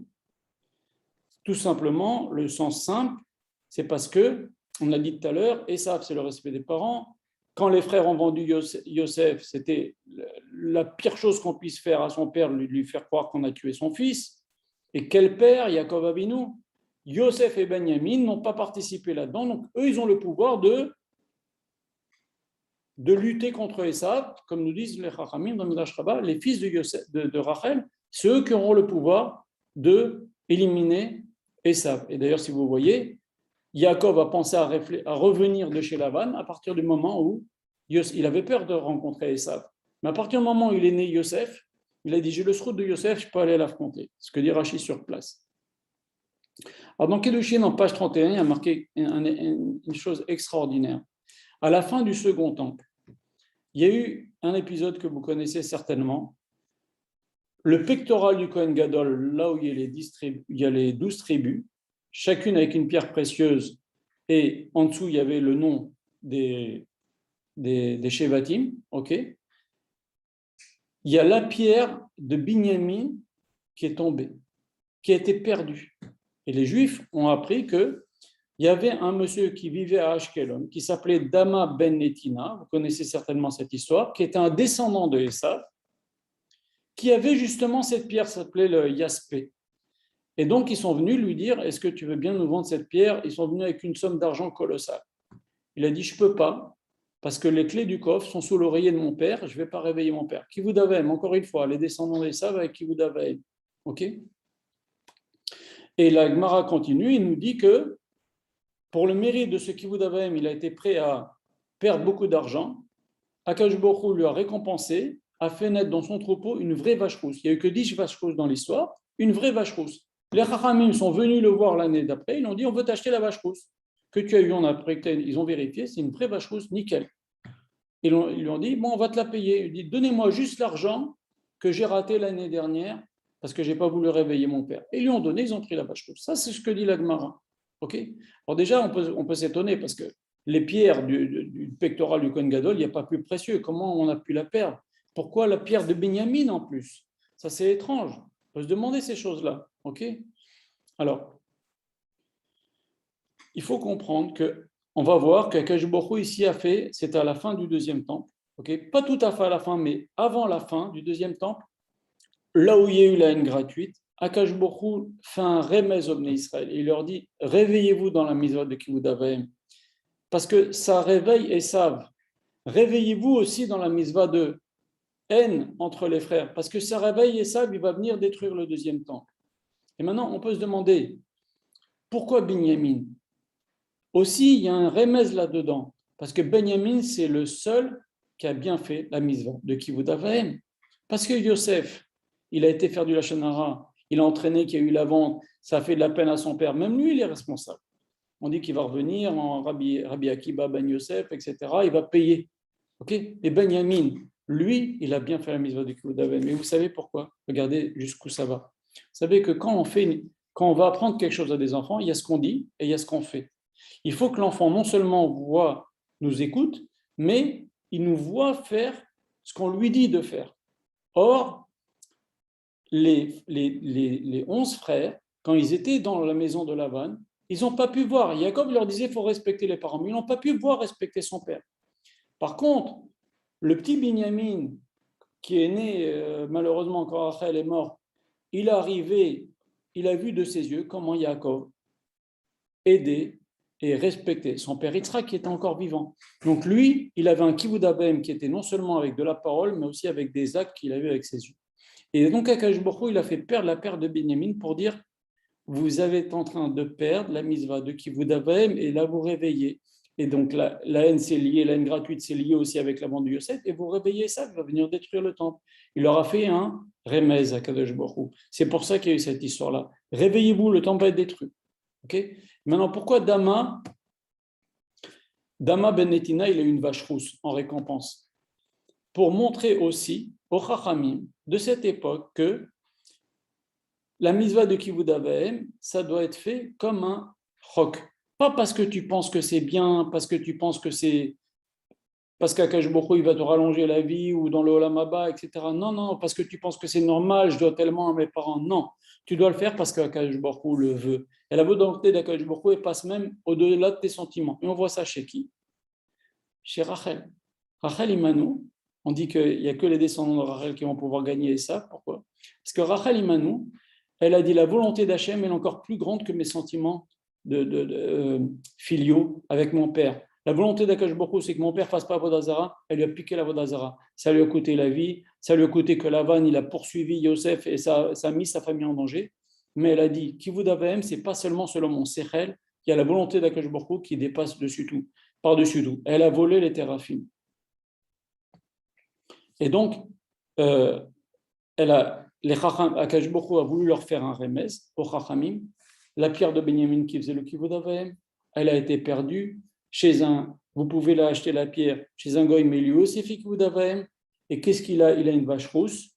Tout simplement, le sens simple, c'est parce que, on a dit tout à l'heure, Esav, c'est le respect des parents. Quand les frères ont vendu Yosef, c'était la pire chose qu'on puisse faire à son père, lui faire croire qu'on a tué son fils. Et quel père, Yaakov Avinu? Yosef et Benjamin n'ont pas participé là-dedans, donc eux, ils ont le pouvoir de lutter contre Esav, comme nous disent les Chachamim dans Midrash Rabbah, les fils de Rachel, c'est eux qui auront le pouvoir de éliminer Esav. Et d'ailleurs, si vous voyez, Yaakov a pensé à revenir de chez Lavan à partir du moment où il avait peur de rencontrer Esav. Mais à partir du moment où il est né Yosef, il a dit, j'ai le srout de Yosef, je peux aller l'affronter. Ce que dit Rashi sur place. Alors dans Kedushin, en page 31, il y a marqué une chose extraordinaire. À la fin du second temple, il y a eu un épisode que vous connaissez certainement. Le pectoral du Kohen Gadol, là où il y a les 12 tribus, chacune avec une pierre précieuse, et en dessous, il y avait le nom des Shevatim, ok. Il y a la pierre de Binyamin qui est tombée, qui a été perdue. Et les Juifs ont appris qu'il y avait un monsieur qui vivait à Ashkelon, qui s'appelait Dama ben Netina, vous connaissez certainement cette histoire, qui était un descendant de Esav, qui avait justement cette pierre, ça s'appelait le Yaspé. Et donc, ils sont venus lui dire, est-ce que tu veux bien nous vendre cette pierre? Ils sont venus avec une somme d'argent colossale. Il a dit, je ne peux pas, parce que les clés du coffre sont sous l'oreiller de mon père, je ne vais pas réveiller mon père. Kivudavem, encore une fois, les descendants d'Esav avec Kivudavem. Ok? Et la Gemara continue, il nous dit que pour le mérite de ce Kivudavem, il a été prêt à perdre beaucoup d'argent. Akash Baruch lui a récompensé, a fait naître dans son troupeau une vraie vache rousse. Il n'y a eu que 10 vaches rousses dans l'histoire, une vraie vache rousse. Les Chachamim sont venus le voir l'année d'après, ils ont dit on veut t'acheter la vache rousse que tu as eue en après. Ils ont vérifié, c'est une vraie vache rousse, nickel. Ils lui ont dit bon, on va te la payer. Il dit donnez-moi juste l'argent que j'ai raté l'année dernière parce que je n'ai pas voulu réveiller mon père. Et ils lui ont donné, ils ont pris la vache rousse. Ça, c'est ce que dit la Gemara. Okay. Alors déjà, on peut s'étonner parce que les pierres du pectoral du Kohen Gadol, il n'y a pas plus précieux. Comment on a pu la perdre? Pourquoi la pierre de Binyamin en plus? Ça, c'est étrange. On peut se demander ces choses-là. Okay. Alors, il faut comprendre que on va voir qu'Akash Baruch Hu ici a fait, c'était à la fin du deuxième temple, okay. Pas tout à fait à la fin, mais avant la fin du deuxième temple, là où il y a eu la haine gratuite, Akash Baruch Hu fait un remez au Bnei Israël. Il leur dit, réveillez-vous dans la mitzvah de Kivud Avaim, parce que ça réveille Esav. Réveillez-vous aussi dans la mitzvah de haine entre les frères, parce que ça réveille Esav, il va venir détruire le deuxième temple. Et maintenant, on peut se demander, pourquoi Binyamin? Aussi, il y a un remez là-dedans, parce que Benjamin, c'est le seul qui a bien fait la mitzvah de Kivud Avaim. Parce que Yosef, il a été faire du Lachon Hara, il a entraîné qu'il y a eu la vente, ça a fait de la peine à son père, même lui, il est responsable. On dit qu'il va revenir en Rabbi Akiba Ben Yosef, etc., il va payer. Okay. Et Benjamin, lui, il a bien fait la mitzvah de Kivud Avaim. Mais vous savez pourquoi? Regardez jusqu'où ça va. Vous savez que quand on va apprendre quelque chose à des enfants, il y a ce qu'on dit et il y a ce qu'on fait. Il faut que l'enfant non seulement nous écoute, mais il nous voit faire ce qu'on lui dit de faire. Or, les 11 frères, quand ils étaient dans la maison de Lavan, ils n'ont pas pu voir. Jacob leur disait qu'il faut respecter les parents, mais ils n'ont pas pu voir respecter son père. Par contre, le petit Binyamin, qui est né, malheureusement, quand Rachel est mort, il est arrivé, il a vu de ses yeux comment Jacob aidait et respecter son père Yitzhak qui était encore vivant. Donc lui, il avait un kivud avaim qui était non seulement avec de la parole, mais aussi avec des actes qu'il a vus avec ses yeux. Et donc Akash Baruch Hu, il a fait perdre la paire de Binyamin pour dire vous êtes en train de perdre la mitzvah de kivud avaim et là vous réveillez. Et donc la haine c'est lié, la haine gratuite c'est lié aussi avec la vente de Yosef et vous réveillez ça, il va venir détruire le temple. Il leur a fait un remez à Akash Baruch Hu. C'est pour ça qu'il y a eu cette histoire-là. Réveillez-vous, le temple va être détruit. Okay. Maintenant, pourquoi Dama Ben Netina, il a une vache rousse en récompense? Pour montrer aussi aux Chachamim de cette époque que la mitzvah de Kivud Avaim, ça doit être fait comme un chok. Pas parce que tu penses que c'est bien, parce que tu penses que c'est... Parce qu'Akash Baruch Hu, il va te rallonger la vie ou dans le Olam Haba, etc. Non, non, parce que tu penses que c'est normal, je dois tellement à mes parents. Non, tu dois le faire parce qu'Akash Baruch Hu le veut. Et la volonté d'Akash Baruch Hu, elle passe même au-delà de tes sentiments. Et on voit ça chez qui? Chez Rachel. Rachel Imanou, on dit qu'il n'y a que les descendants de Rachel qui vont pouvoir gagner ça. Pourquoi? Parce que Rachel Imanou, Elle a dit la volonté d'Hachem est encore plus grande que mes sentiments filiaux avec mon père. La volonté d'Akash Baruch Hu, c'est que mon père ne fasse pas Avodah Zarah. Elle lui a piqué l'Avodah Zarah. Ça lui a coûté la vie. Ça lui a coûté que Lavan, il a poursuivi Yosef et ça a mis sa famille en danger. Mais elle a dit Kivud Avahem, ce n'est pas seulement selon mon Sechel, il y a la volonté d'Akash Baruch Hu qui dépasse dessus tout, par-dessus tout. Elle a volé les téraphim. Et donc, les Chacham, Akash Baruch Hu a voulu leur faire un remez au Chachamim. La pierre de Benjamin qui faisait le Kivud Avahem, elle a été perdue chez vous pouvez acheter la pierre chez un goy, mais lui aussi fait Kivud Avahem. Et qu'est-ce qu'il a? Il a une vache rousse.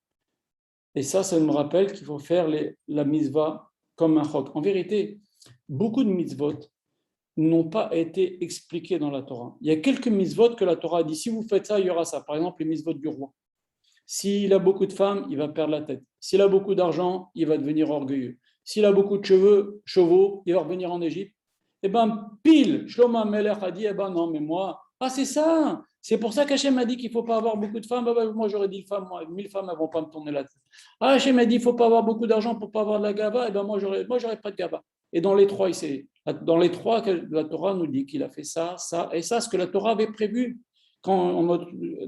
Et ça me rappelle qu'il faut faire la mitzvah comme un chok. En vérité, beaucoup de mitzvot n'ont pas été expliquées dans la Torah. Il y a quelques mitzvot que la Torah a dit, si vous faites ça, il y aura ça. Par exemple, les mitzvot du roi. S'il a beaucoup de femmes, il va perdre la tête. S'il a beaucoup d'argent, il va devenir orgueilleux. S'il a beaucoup de chevaux, il va revenir en Égypte. Eh bien, pile, Shlomo Melech a dit, eh bien non, mais moi, c'est ça. C'est pour ça qu'Hachem a dit qu'il ne faut pas avoir beaucoup de femmes. Moi, j'aurais dit femmes, 1000 femmes, elles ne vont pas me tourner la tête. Hachem a dit qu'il ne faut pas avoir beaucoup d'argent pour ne pas avoir de la gava. Eh bien, moi, j'aurais pas de gava. Et dans les trois, la Torah nous dit qu'il a fait ça, ça et ça, ce que la Torah avait prévu. Quand on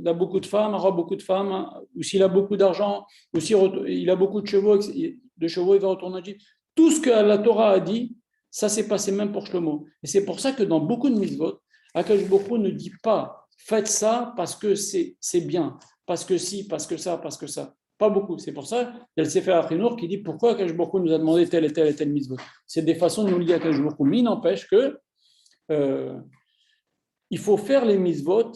a beaucoup de femmes, aura beaucoup de femmes, ou s'il a beaucoup d'argent, ou s'il a beaucoup de chevaux, il va retourner en Égypte. Tout ce que la Torah a dit, ça s'est passé même pour Shlomo. Et c'est pour ça que dans beaucoup de mitzvot, Akash Baruch Hu ne dit pas faites ça parce que c'est bien, parce que si, parce que ça, parce que ça. Pas beaucoup. C'est pour ça qu'il y a le Sefer Achinour qui dit pourquoi Akash Baruch Hu nous a demandé telle et telle et telle mitzvot. C'est des façons de nous lier à Akash Baruch Hu. Mais il n'empêche que il faut faire les mitzvot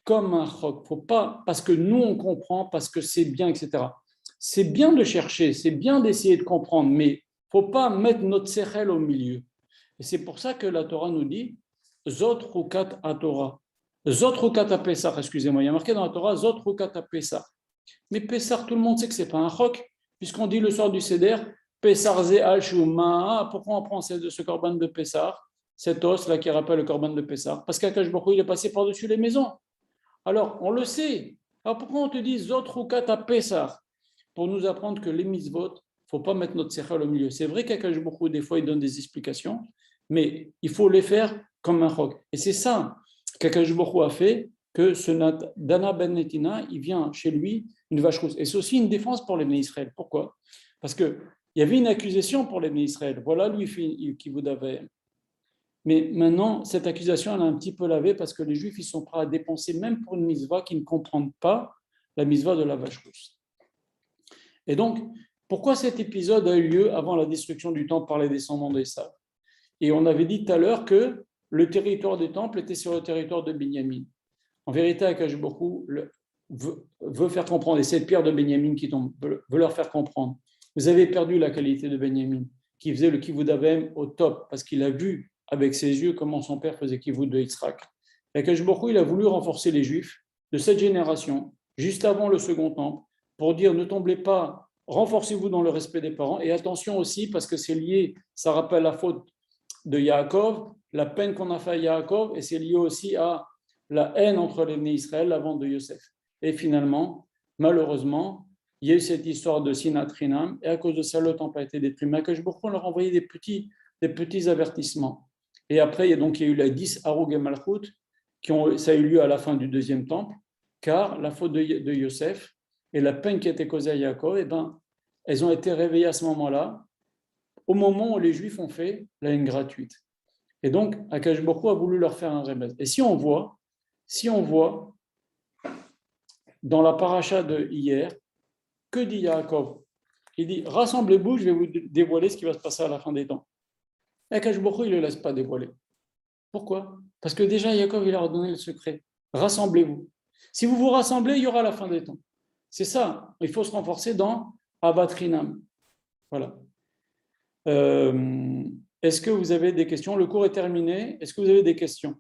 comme un chok. Faut pas, parce que nous on comprend, parce que c'est bien, etc. C'est bien de chercher, c'est bien d'essayer de comprendre, mais il ne faut pas mettre notre sechel au milieu. Et c'est pour ça que la Torah nous dit Zot Rukat à Torah. Zot Rukat à Pessah, excusez-moi, il y a marqué dans la Torah Zot Rukat à Pessah. Mais Pessah, tout le monde sait que ce n'est pas un chok, puisqu'on dit le soir du Seder Pessah Ze Al Shuma. Pourquoi on prend ce korban de Pessah, cet os là qui rappelle le korban de Pessah? Parce qu'Akash Baruch Hu, il est passé par-dessus les maisons. Alors, on le sait. Alors, pourquoi on te dit Zot Rukat à Pessah? Pour nous apprendre que les mitzvot, il ne faut pas mettre notre sechel au milieu. C'est vrai qu'Akash Baruch Hu, des fois, il donne des explications, mais il faut les faire comme un chok. Et c'est ça qu'Akash Baruch Hu a fait, que ce Dana ben Netina, il vient chez lui une vache rousse. Et c'est aussi une défense pour les Bnei Israël. Pourquoi? Parce qu'il y avait une accusation pour les Bnei Israël. Voilà lui qui vous avait. Mais maintenant, cette accusation, elle a un petit peu lavé parce que les Juifs, ils sont prêts à dépenser même pour une mitzvah qui ne comprennent pas la mitzvah de la vache rousse. Et donc, pourquoi cet épisode a eu lieu avant la destruction du temple par les descendants d'Ésav? Et on avait dit tout à l'heure que le territoire du temple était sur le territoire de Binyamin. En vérité, Akash Baruch Hu veut faire comprendre, et cette pierre de Binyamin qui tombe, veut leur faire comprendre. Vous avez perdu la qualité de Binyamin, qui faisait le Kivud Avahem au top, parce qu'il a vu avec ses yeux comment son père faisait Kivud de Yitzhak. Akash Baruch Hu, il a voulu renforcer les Juifs de cette génération, juste avant le second temple, pour dire ne tombez pas, renforcez-vous dans le respect des parents, et attention aussi, parce que c'est lié, ça rappelle la faute de Yaakov, la peine qu'on a fait à Yaakov, et c'est lié aussi à la haine entre les Bnei Israël, la vente de Yosef. Et finalement, malheureusement, il y a eu cette histoire de Sinat Chinam, et à cause de ça, le temple a été détruit. Mais que je leur envoyé des petits avertissements. Et après, il y a eu les 10 Harug et Malchut, ça a eu lieu à la fin du deuxième temple, car la faute de Yosef et la peine qui a été causée à Yaakov, elles ont été réveillées à ce moment-là, au moment où les Juifs ont fait la haine gratuite. Et donc, Akash Baruch Hu a voulu leur faire un remède. Et si on voit dans la paracha de hier, que dit Yaakov? Il dit, rassemblez-vous, je vais vous dévoiler ce qui va se passer à la fin des temps. Akash Baruch Hu, il ne le laisse pas dévoiler. Pourquoi? Parce que déjà, Yaakov, il a redonné le secret. Rassemblez-vous. Si vous vous rassemblez, il y aura la fin des temps. C'est ça. Il faut se renforcer dans Avat Chinam. Voilà. Est-ce que vous avez des questions? Le cours est terminé. Est-ce que vous avez des questions?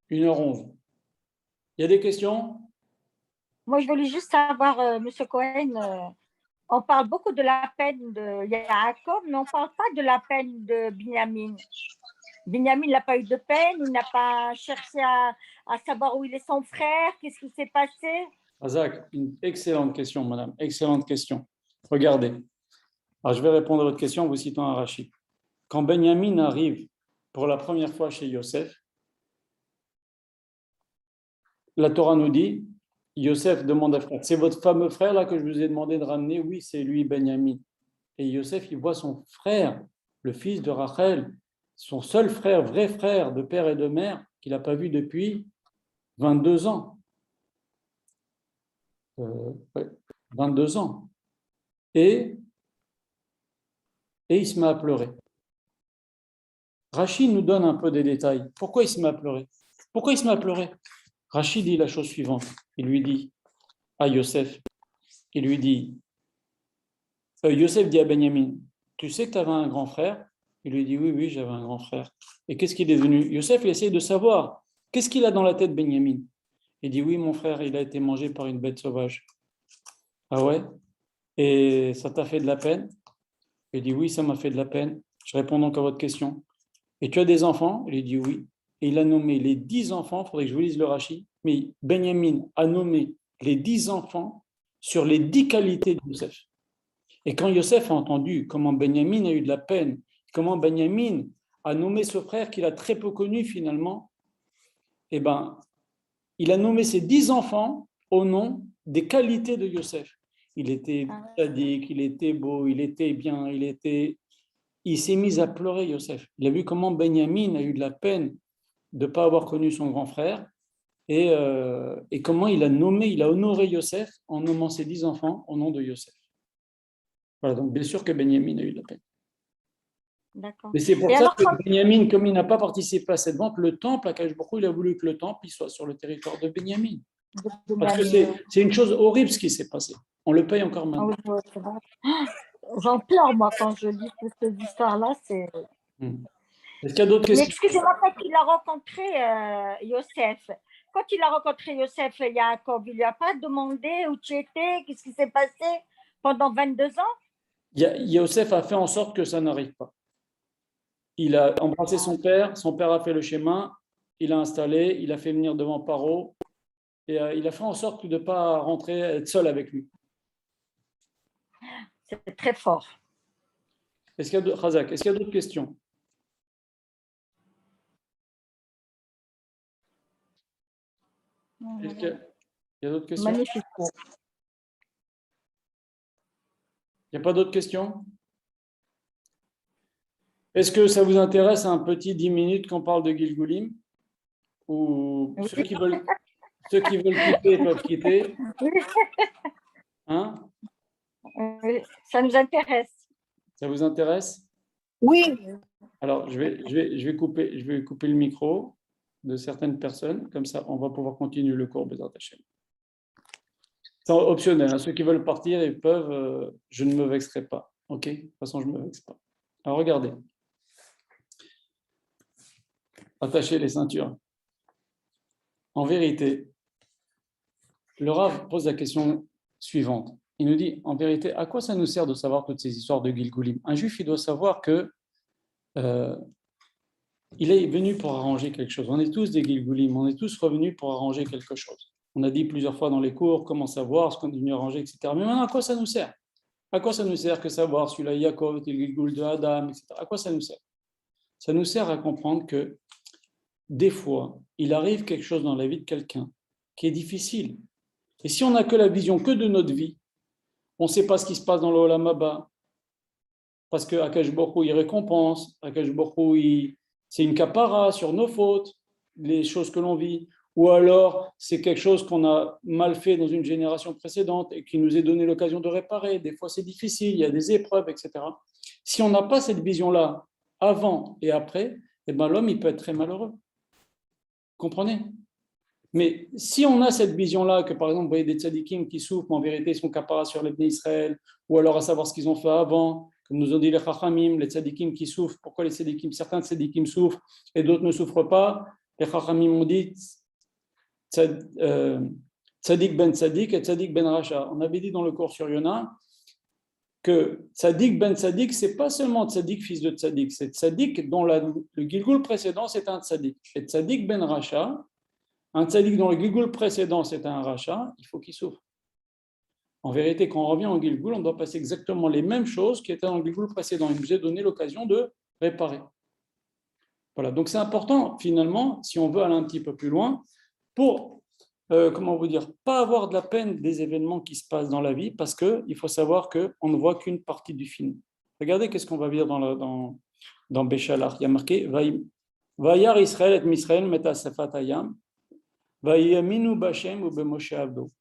Une heure 11. Il y a des questions? Moi, je voulais juste savoir, M. Cohen, on parle beaucoup de la peine de Yaakov, mais on ne parle pas de la peine de Binyamin. Binyamin n'a pas eu de peine, il n'a pas cherché à savoir où il est son frère, qu'est-ce qui s'est passé? Razak, une excellente question, madame, excellente question. Regardez, alors je vais répondre à votre question en vous citant un Rachid. Quand Benjamin arrive pour la première fois chez Yosef, la Torah nous dit, Yosef demande à frère, c'est votre fameux frère là que je vous ai demandé de ramener? Oui, c'est lui, Benjamin. Et Yosef, il voit son frère, le fils de Rachel, son seul frère, vrai frère de père et de mère, qu'il n'a pas vu depuis 22 ans. 22 ans. Et il se met à pleurer. Rachid nous donne un peu des détails. Pourquoi il se met à pleurer? Pourquoi il se met à pleurer? Rachid dit la chose suivante. Il lui dit à Yosef, il lui dit, Yosef dit à Benjamin, tu sais que tu avais un grand frère? Il lui dit, oui, oui, j'avais un grand frère. Et qu'est-ce qu'il est devenu? Yosef, il essaye de savoir, qu'est-ce qu'il a dans la tête, Benjamin? Il dit, oui, mon frère, il a été mangé par une bête sauvage. Ah ouais? Et ça t'a fait de la peine? Il dit, oui, ça m'a fait de la peine. Je réponds donc à votre question. Et tu as des enfants? Il dit, oui. Et il a nommé les 10 enfants, il faudrait que je vous lise le Rashi, mais Benjamin a nommé les 10 enfants sur les 10 qualités de Yosef. Et quand Yosef a entendu comment Benjamin a eu de la peine, comment Benjamin a nommé ce frère qu'il a très peu connu finalement, eh ben, il a nommé ses 10 enfants au nom des qualités de Yosef. Il était sadique, il était beau, il était bien, il s'est mis à pleurer, Yosef. Il a vu comment Benjamin a eu de la peine de ne pas avoir connu son grand frère et comment il a honoré Yosef en nommant ses 10 enfants au nom de Yosef. Voilà, donc bien sûr que Benjamin a eu de la peine. D'accord. Mais c'est pour ça que Benjamin, comme il n'a pas participé à cette vente, le temple, Akadosh Baruch Hu, il a voulu que le temple il soit sur le territoire de Benjamin. Parce que c'est une chose horrible ce qui s'est passé. On le paye encore maintenant. J'en pleure, moi, quand je lis toute cette histoire-là. Est-ce qu'il y a d'autres questions? Mais excusez-moi, quand il a rencontré Yosef, quand il a rencontré Yosef et Yaakov, il lui a pas demandé où tu étais, qu'est-ce qui s'est passé pendant 22 ans? Yosef a fait en sorte que ça n'arrive pas. Il a embrassé son père a fait le schéma, il a installé, il a fait venir devant Paro, et il a fait en sorte de ne pas rentrer, être seul avec lui. C'est très fort. Est-ce qu'il y a d'autres questions? Est-ce qu'il y a d'autres questions? Magnifique. Il n'y a pas d'autres questions? Est-ce que ça vous intéresse un petit 10 minutes qu'on parle de Gilgulim? Ou oui. Ceux qui veulent quitter peuvent quitter? Hein? Ça nous intéresse. Ça vous intéresse? Oui. Alors, je vais couper le micro de certaines personnes, comme ça, on va pouvoir continuer le cours Bezrat Hashem. C'est optionnel, hein. Ceux qui veulent partir, ils peuvent, je ne me vexerai pas. Ok? De toute façon, je ne me vexe pas. Alors, regardez. Attachez les ceintures. En vérité, le Rav pose la question suivante. Il nous dit, en vérité, à quoi ça nous sert de savoir toutes ces histoires de Gilgulim? Un juif, il doit savoir que il est venu pour arranger quelque chose. On est tous des Gilgulim, on est tous revenus pour arranger quelque chose. On a dit plusieurs fois dans les cours comment savoir ce qu'on est venu arranger, etc. Mais maintenant, à quoi ça nous sert? À quoi ça nous sert que savoir celui-là, Yaakov, le Gilgul de Adam, etc. À quoi ça nous sert? Ça nous sert à comprendre que des fois, il arrive quelque chose dans la vie de quelqu'un qui est difficile. Et si on n'a que la vision que de notre vie, on ne sait pas ce qui se passe dans le Olam Haba, parce que Akash Baruch Hu, il récompense, Akash Baruch Hu, c'est une capara sur nos fautes, les choses que l'on vit, ou alors c'est quelque chose qu'on a mal fait dans une génération précédente et qui nous est donné l'occasion de réparer. Des fois, c'est difficile, il y a des épreuves, etc. Si on n'a pas cette vision-là avant et après, eh ben, l'homme, il peut être très malheureux. Comprenez? Mais si on a cette vision-là, que par exemple, vous voyez des tzadikim qui souffrent, mais en vérité, ils sont capables sur les Bnei Israël, ou alors à savoir ce qu'ils ont fait avant, comme nous ont dit les Chachamim, les tzadikim qui souffrent, pourquoi les tzadikim, certains tzadikim souffrent et d'autres ne souffrent pas? Les Chachamim ont dit tzadik ben tzadik et tzadik ben racha. On avait dit dans le cours sur Yona que tzadik ben tzadik, c'est pas seulement tzadik fils de tzadik, c'est tzadik dont le Gilgul précédent c'est un tzadik. Et tzadik ben racha, Un tzaddik dans le Gilgul précédent, c'était un rachat, il faut qu'il souffre. En vérité, quand on revient au Gilgul, on doit passer exactement les mêmes choses qui étaient dans le Gilgul précédent. Il nous a donné l'occasion de réparer. Voilà, donc c'est important, finalement, si on veut aller un petit peu plus loin, pour, comment vous dire, pas avoir de la peine des événements qui se passent dans la vie, parce qu'il faut savoir qu'on ne voit qu'une partie du film. Regardez qu'est-ce qu'on va lire dans Béchalar. Il y a marqué « Vayar Israël et Misraël metasafat vayaminu b'Hashem ou b'Moshe Avdo »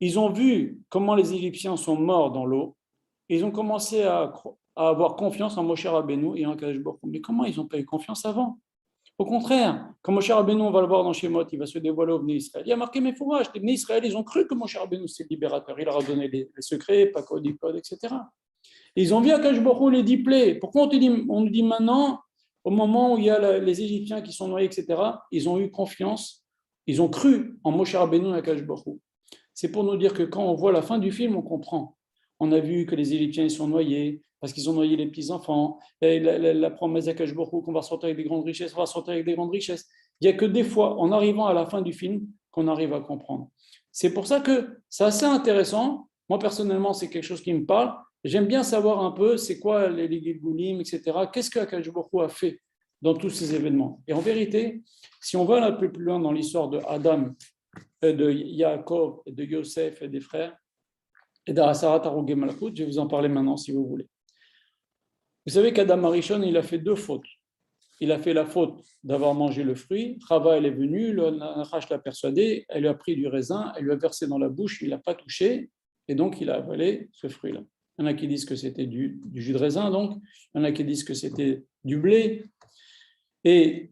Ils ont vu comment les Égyptiens sont morts dans l'eau. Ils ont commencé à avoir confiance en Moshe Rabbeinu et en Kadosh Baruch Hu. Mais comment ils n'ont pas eu confiance avant? Au contraire, quand Moshe Rabbeinu, on va le voir dans Shemot, il va se dévoiler au Bnei Israël. Il y a marqué mes fourrages, les Bnei Israël, ils ont cru que Moshe Rabbeinu c'est le libérateur. Il leur a donné les secrets, pas code, etc. Et ils ont vu à Kadosh Baruch Hu les 10 plaies. Pourquoi on nous dit maintenant, au moment où il y a les Égyptiens qui sont noyés, etc., ils ont eu confiance, ils ont cru en Moshe Rabbeinu et à Kadosh Baruch Hu. C'est pour nous dire que quand on voit la fin du film, on comprend. On a vu que les Égyptiens ils sont noyés parce qu'ils ont noyé les petits-enfants. La promesse d'Akash Baruch Hu qu'on va sortir avec des grandes richesses, on va sortir avec des grandes richesses. Il n'y a que des fois, en arrivant à la fin du film, qu'on arrive à comprendre. C'est pour ça que c'est assez intéressant. Moi, personnellement, c'est quelque chose qui me parle. J'aime bien savoir un peu c'est quoi les Gilgulim, etc. Qu'est-ce que Akash Baruch Hu a fait dans tous ces événements. Et en vérité, si on va un peu plus loin dans l'histoire de Adam, de Yaakov, et de Yosef et des frères, et d'Asarat Harugé Malchut, je vais vous en parler maintenant si vous voulez. Vous savez qu'Adam Arishon, il a fait 2 fautes. Il a fait la faute d'avoir mangé le fruit. Chava, elle est venue, le Nachash l'a persuadé, elle lui a pris du raisin, elle lui a versé dans la bouche, il ne l'a pas touché, et donc il a avalé ce fruit-là. Il y en a qui disent que c'était du jus de raisin, donc. Il y en a qui disent que c'était du blé. Et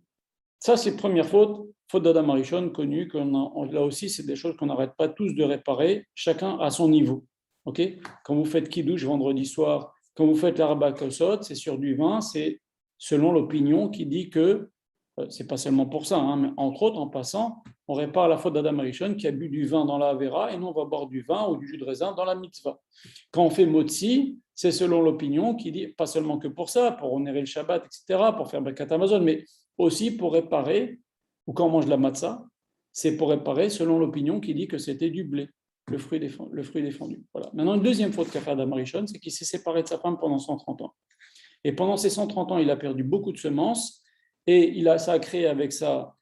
ça, c'est la première faute. Faute d'Adam Arishon, connue, là aussi, c'est des choses qu'on n'arrête pas tous de réparer, chacun à son niveau. Okay, quand vous faites Kiddush vendredi soir, quand vous faites l'Arba Kosot, c'est sur du vin, c'est selon l'opinion qui dit que, c'est pas seulement pour ça, hein, mais entre autres, en passant, on répare la faute d'Adam Arishon qui a bu du vin dans la Avera et nous, on va boire du vin ou du jus de raisin dans la mitzvah. Quand on fait Motzi, c'est selon l'opinion qui dit, pas seulement que pour ça, pour honorer le Shabbat, etc., pour faire Birkat Hamazon, mais aussi pour réparer, ou quand on mange la matzah, c'est pour réparer selon l'opinion qui dit que c'était du blé, le fruit défendu. Voilà. Maintenant, une deuxième faute qu'a fait Adam Arishon, c'est qu'il s'est séparé de sa femme pendant 130 ans. Et pendant ces 130 ans, il a perdu beaucoup de semences et ça a créé avec ça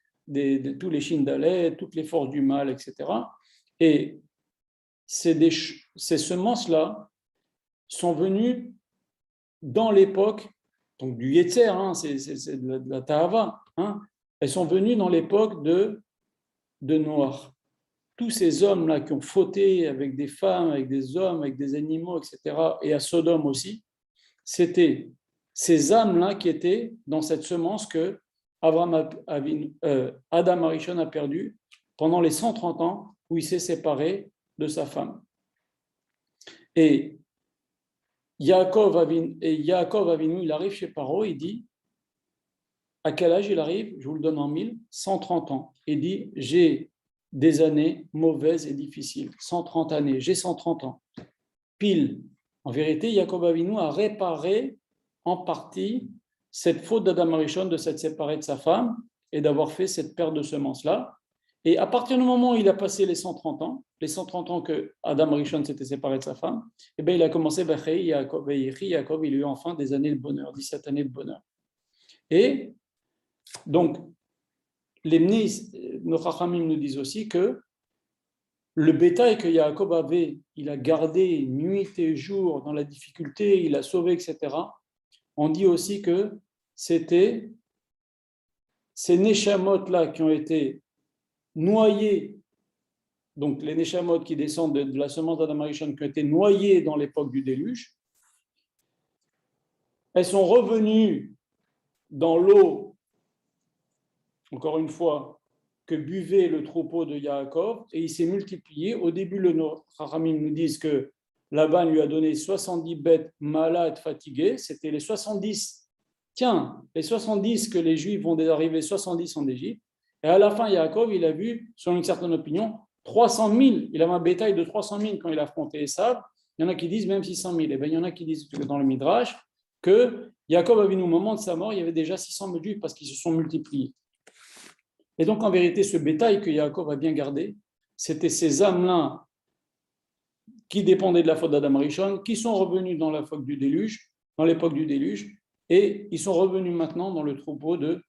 tous les Shindalais, toutes les forces du mal, etc. Et ces semences-là sont venues dans l'époque, donc du Yetzer, hein, c'est de la Tahava, hein, elles sont venues dans l'époque de Noach. Tous ces hommes-là qui ont fauté avec des femmes, avec des hommes, avec des animaux, etc., et à Sodome aussi, c'était ces âmes-là qui étaient dans cette semence que Adam Arishon a perdu pendant les 130 ans où il s'est séparé de sa femme. Et Yaakov Avinu, il arrive chez Paro, il dit, à quel âge il arrive? Je vous le donne en 130 ans. Il dit, j'ai des années mauvaises et difficiles. 130 années, j'ai 130 ans. Pile. En vérité, Yaakov Avinu a réparé en partie cette faute d'Adam Arishon de s'être séparé de sa femme et d'avoir fait cette perte de semences-là. Et à partir du moment où il a passé les 130 ans que Adam Arishon s'était séparé de sa femme, eh bien, il a commencé, Yaakov, il a eu enfin des années de bonheur, 17 années de bonheur. Et donc, nos Chachamim nous disent aussi que le bétail que Yaakov avait, il a gardé nuit et jour dans la difficulté, il a sauvé, etc. On dit aussi que c'était ces Neshamot-là qui ont été noyés, donc les Neshamot qui descendent de la semence d'Adam Arishon, qui ont été noyés dans l'époque du déluge, elles sont revenues dans l'eau, encore une fois, que buvait le troupeau de Yaakov, et il s'est multiplié. Au début, le Chachamim nous disent que Laban lui a donné 70 bêtes malades, fatiguées. C'était les 70. Tiens, les 70 que les Juifs vont arriver, 70 en Égypte. Et à la fin, Yaakov, il a vu, selon une certaine opinion, 300 000. Il avait un bétail de 300 000 quand il a affronté Esav. Il y en a qui disent même 600 000. Et bien, il y en a qui disent dans le Midrash que Yaakov a vu au moment de sa mort, il y avait déjà 600 000 Juifs parce qu'ils se sont multipliés. Et donc, en vérité, ce bétail que Yaakov a bien gardé, c'était ces âmes-là qui dépendaient de la faute d'Adam Rishon, qui sont revenus dans l'époque du déluge, et ils sont revenus maintenant dans le troupeau de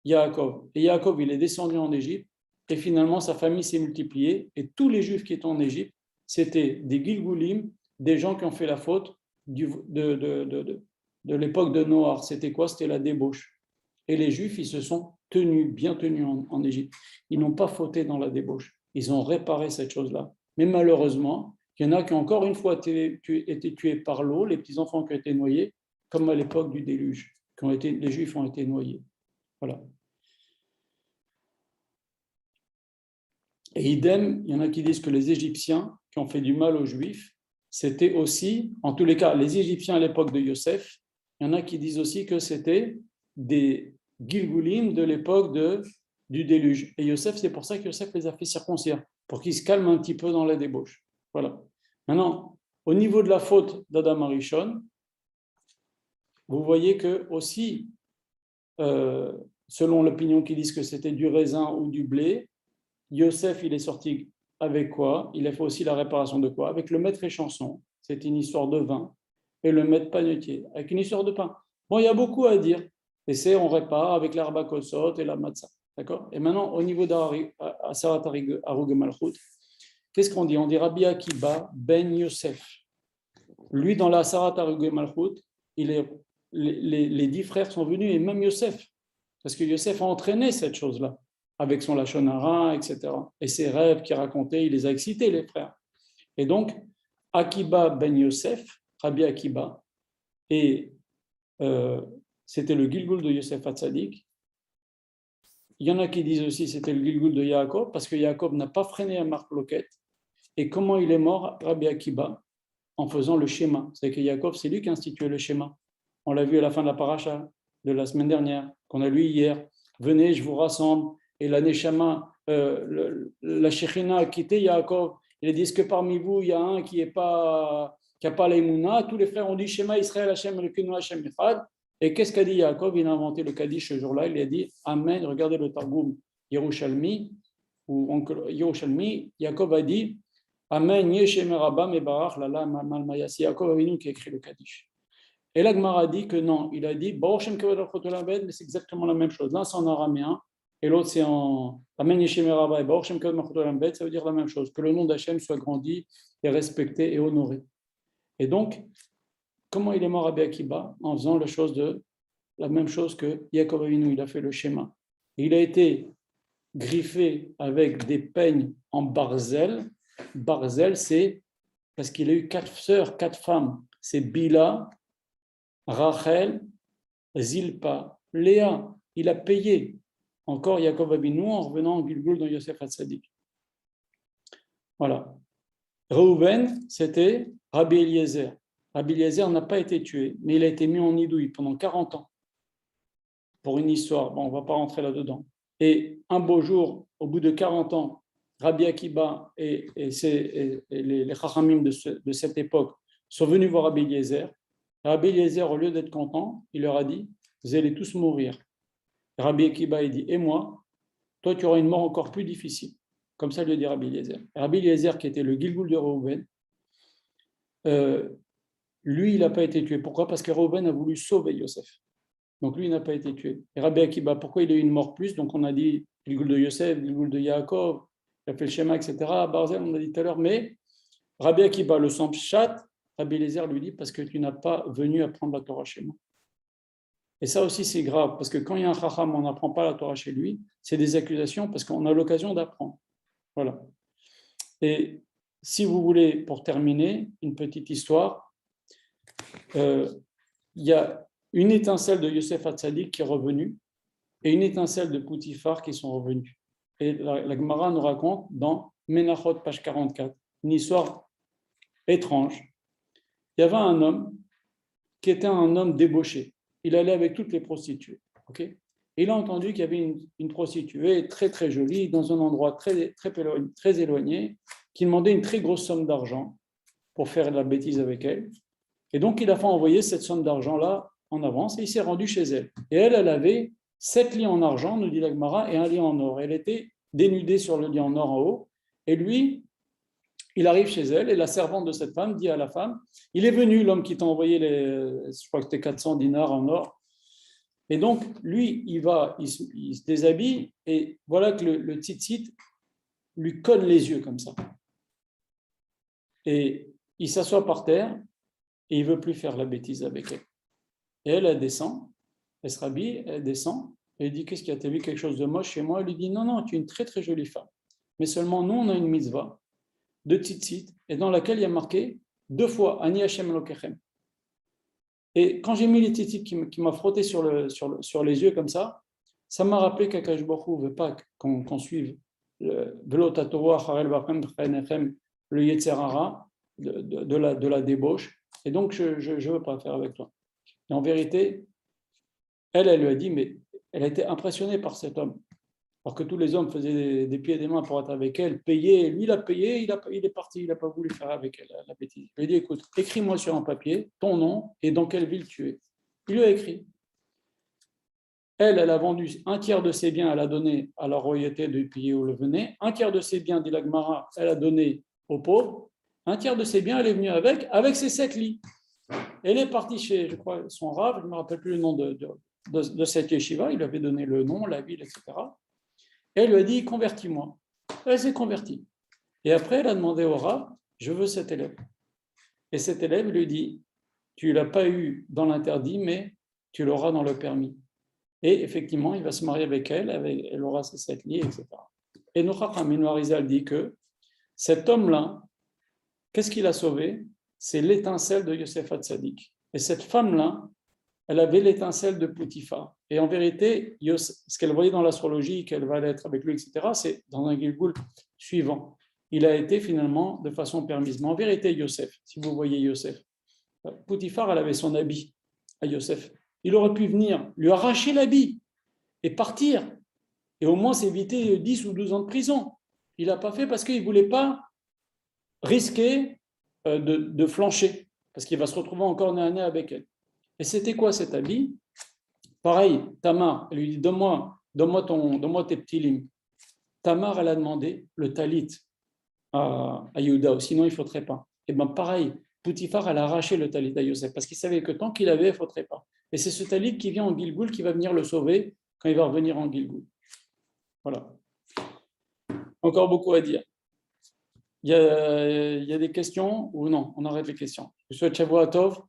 Yaakov. Et Yaakov, il est descendu en Égypte, et finalement, sa famille s'est multipliée, et tous les Juifs qui étaient en Égypte, c'était des Gilgulim, des gens qui ont fait la faute de l'époque de Noar. C'était quoi? C'était la débauche. Et les Juifs, ils se sont bien tenus en Égypte. Ils n'ont pas fauté dans la débauche. Ils ont réparé cette chose-là. Mais malheureusement, il y en a qui encore une fois été tués par l'eau, les petits-enfants qui ont été noyés, comme à l'époque du déluge, les Juifs ont été noyés. Voilà. Et idem, il y en a qui disent que les Égyptiens qui ont fait du mal aux Juifs, c'était aussi, en tous les cas, les Égyptiens à l'époque de Yosef, il y en a qui disent aussi que c'était des Gilgulim de l'époque du déluge. Et Yosef, c'est pour ça que Yosef les a fait circoncire, pour qu'ils se calment un petit peu dans la débauche. Voilà. Maintenant, au niveau de la faute d'Adam Arishon, vous voyez que aussi, selon l'opinion qui disent que c'était du raisin ou du blé, Yosef, il est sorti avec quoi? Il a fait aussi la réparation de quoi? Avec le maître échanson, c'est une histoire de vin, et le maître panetier, avec une histoire de pain. Bon, il y a beaucoup à dire, et on répare avec l'arba kosot et la matzah. D'accord? Et maintenant, au niveau d'Asarat Harug Malchut, qu'est-ce qu'on dit? On dit Rabbi Akiba ben Yosef. Lui, dans la Asarat Harug Malchut, les 10 frères sont venus, et même Yosef, parce que Yosef a entraîné cette chose-là, avec son Lachon Hara, etc. Et ses rêves qu'il racontait, il les a excités, les frères. Et donc, Akiba ben Yosef, Rabbi Akiba, et c'était le Gilgul de Yosef Hatzadik. Il y en a qui disent aussi que c'était le Gilgul de Yaakov, parce que Yaakov n'a pas freiné à Marc Loquet. Et comment il est mort, Rabbi Akiba? En faisant le schéma. C'est que Yaakov, c'est lui qui a institué le schéma. On l'a vu à la fin de la paracha de la semaine dernière, qu'on a lu hier. Venez, je vous rassemble. Et la Neshama, la Shechina a quitté Yaakov. Il a dit, est-ce que parmi vous, il y a un qui n'a pas l'Emouna? Tous les frères ont dit, Shema Israël Hashem Elokeinu Hashem Echad. Et qu'est-ce qu'a dit Yaakov? Il a inventé le Kaddish ce jour-là. Il a dit, Amen. Regardez le Targum Yerushalmi, Yaakov a dit, Amen, Yeshem Rabam et Barach, Lala Malmaya. C'est Yaakov Avinu qui a écrit le Kaddish. Et la Gemara dit que non, il a dit, mais c'est exactement la même chose. L'un c'est en araméen, et l'autre c'est en Amen Yeshem Rabba et Baruch Shem Kavod Malchut Olam, ça veut dire la même chose, que le nom d'Hachem soit grandi et respecté et honoré. Et donc, comment il est mort Rabbi Akiba? En faisant la même chose que Yaakov Avinu, il a fait le schéma. Il a été griffé avec des peignes en barzel. Barzel, c'est parce qu'il a eu 4 sœurs, 4 femmes. C'est Bila, Rachel, Zilpa, Léa. Il a payé encore Yaakov Avinu en revenant en Gilgul dans Yosef Hatzadik. Voilà. Reuven, c'était Rabbi Eliezer. Rabbi Eliezer n'a pas été tué, mais il a été mis en nidouille pendant 40 ans. Pour une histoire, bon, on ne va pas rentrer là-dedans. Et un beau jour, au bout de 40 ans, Rabbi Akiba et les Chachamim de cette époque sont venus voir Rabbi Eliezer. Rabbi Eliezer, au lieu d'être content, il leur a dit, vous allez tous mourir. Rabbi Akiba, il dit, et moi, toi, tu auras une mort encore plus difficile. Comme ça, lui dit Rabbi Eliezer. Rabbi Eliezer, qui était le Gilgul de Reuven, lui, il n'a pas été tué. Pourquoi? Parce que Reuven a voulu sauver Yosef. Donc lui, il n'a pas été tué. Et Rabbi Akiba, pourquoi il a eu une mort plus? Donc on a dit Gilgul de Yosef, Gilgul de Yaakov, il a fait le schéma, etc. Barzel, on a dit tout à l'heure. Mais Rabbi Akiba, le sang chat, Rabbi Eliezer lui dit, parce que tu n'as pas venu apprendre la Torah chez moi. Et ça aussi, c'est grave, parce que quand il y a un chacham, on n'apprend pas la Torah chez lui, c'est des accusations, parce qu'on a l'occasion d'apprendre. Voilà. Et si vous voulez, pour terminer, une petite histoire, il y a une étincelle de Yosef Hatzadik qui est revenue, et une étincelle de Poutifar qui sont revenus. Et la Gemara nous raconte dans Menachot, page 44, une histoire étrange. Il y avait un homme qui était un homme débauché. Il allait avec toutes les prostituées. Okay? Et il a entendu qu'il y avait une prostituée très très jolie dans un endroit très éloigné qui demandait une très grosse somme d'argent pour faire de la bêtise avec elle. Et donc il a fait envoyer cette somme d'argent-là en avance et il s'est rendu chez elle. Et elle avait 7 lits en argent, nous dit la Gemara, et un lit en or. Elle était dénudée sur le lit en or en haut, et lui, il arrive chez elle, et la servante de cette femme dit à la femme, il est venu, l'homme qui t'a envoyé je crois que c'était 400 dinars en or, et donc, lui, il se déshabille, et voilà que le tzitzit lui colle les yeux comme ça. Et il s'assoit par terre, et il ne veut plus faire la bêtise avec elle. Et elle descend, elle se rhabille, elle descend, et elle dit, qu'est-ce qu'il y a, t'as vu quelque chose de moche chez moi? Elle lui dit, non, non, tu es une très très jolie femme. Mais seulement nous, on a une mitzvah de tzitzit, et dans laquelle il y a marqué 2 fois, Ani Hashem Elokechem. Et quand j'ai mis les tzitzit qui m'a frotté sur les yeux comme ça m'a rappelé qu'Akadosh Baruch Hu ne veut pas qu'on suive le Yetzer Hara de la débauche. Et donc, je ne veux pas faire avec toi. Et en vérité, elle lui a dit, mais elle a été impressionnée par cet homme. Alors que tous les hommes faisaient des pieds et des mains pour être avec elle, payer. Lui, il a payé, il est parti, il n'a pas voulu faire avec elle la bêtise. Je lui ai dit, écoute, écris-moi sur un papier ton nom et dans quelle ville tu es. Il lui a écrit. Elle a vendu un tiers de ses biens, elle a donné à la royauté du pays où elle venait. Un tiers de ses biens, dit la Gemara, elle a donné aux pauvres. Un tiers de ses biens, elle est venue avec ses 7 lits. Elle est partie chez, je crois, son rav, je ne me rappelle plus le nom de cette yeshiva, il lui avait donné le nom, la ville, etc. Et elle lui a dit, convertis-moi. Elle s'est convertie. Et après, elle a demandé au rav, je veux cet élève. Et cet élève lui dit, tu ne l'as pas eu dans l'interdit, mais tu l'auras dans le permis. Et effectivement, il va se marier avec elle, elle aura ses 7 lits, etc. Et Noacham Arizal dit que cet homme-là, qu'est-ce qu'il a sauvé? C'est l'étincelle de Yosef Hatzadik. Et cette femme-là, elle avait l'étincelle de Potiphar. Et en vérité, ce qu'elle voyait dans l'astrologie, qu'elle va être avec lui, etc., c'est dans un Gilgul suivant. Il a été finalement de façon permise. Mais en vérité, Yosef, si vous voyez Yosef, Potiphar, elle avait son habit à Yosef. Il aurait pu venir lui arracher l'habit et partir, et au moins s'éviter 10 ou 12 ans de prison. Il n'a pas fait parce qu'il ne voulait pas risquer de flancher, parce qu'il va se retrouver encore nez à nez avec elle. Et c'était quoi cet habit? Pareil, Tamar, elle lui dit, donne-moi tes petits lignes. Tamar, elle a demandé le talit à Yehuda, sinon il ne faudrait pas. Et bien pareil, Poutifar, elle a arraché le talit à Yosef, parce qu'il savait que tant qu'il avait, il ne faudrait pas. Et c'est ce talit qui vient en Gilgoul qui va venir le sauver quand il va revenir en Gilgoul. Voilà. Encore beaucoup à dire. Il y a des questions ou non? On arrête les questions. Je souhaite Shavua Tov.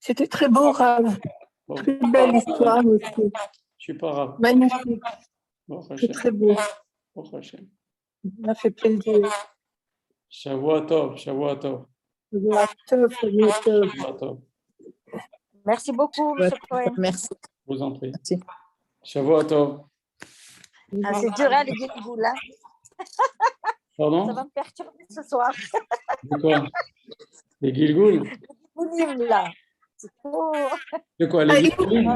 C'était très beau, Rav. Bon. Très belle histoire aussi. Je ne suis pas Rav. Magnifique. Bon, c'est très beau. Bon, ça m'a fait plaisir. Shavua Tov, Shavua Tov. Shavua Tov, Shavua Tov. Merci beaucoup, M. Cohen. Merci. Je vous en prie. Merci. Shavua Tov. Ah, c'est dur, hein, les Gilgoul, là. Pardon? Ça va me perturber ce soir. De quoi? Les Gilgoul? Les Gilgoulim, là. C'est trop... De quoi? Les Gilgoul?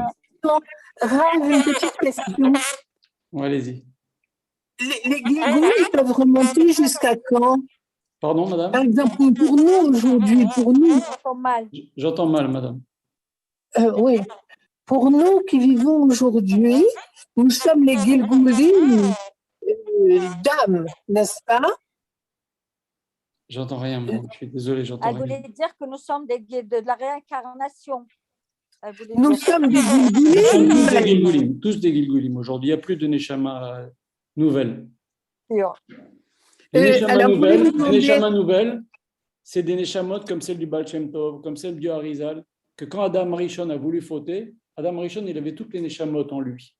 Rav, une petite question. Ouais, allez-y. Les Gilgoul, ils peuvent remonter jusqu'à quand? Pardon, madame? Par exemple, pour nous aujourd'hui, pour nous. J'entends mal. J'entends mal, madame. Oui. Pour nous qui vivons aujourd'hui, nous sommes les Gilgoulim d'âme, n'est-ce pas? J'entends rien, madame. Je suis désolé, j'entends rien. Elle voulait dire que nous sommes de la réincarnation. Nous sommes des Gilgoulim. Tous des Gilgoulim. Aujourd'hui, il n'y a plus de Neshama nouvelles. Les Neshama nouvelles, c'est des Neshamot comme celle du Baal Shem Tov, comme celle du Harizal, que quand Adam Rishon a voulu fauter, Adam Rishon, il avait toutes les Neshamot en lui.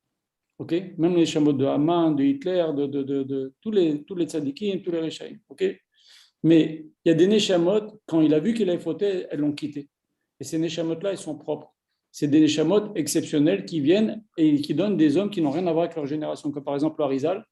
Okay? Même les Neshamot de Haman, de Hitler, de tous les tzadikim, tous les Rechaim. Okay? Mais il y a des Neshamot, quand il a vu qu'il avait fauté, elles l'ont quitté. Et ces Neshamot-là, ils sont propres. C'est des Neshamot exceptionnels qui viennent et qui donnent des hommes qui n'ont rien à voir avec leur génération. Comme par exemple le Harizal,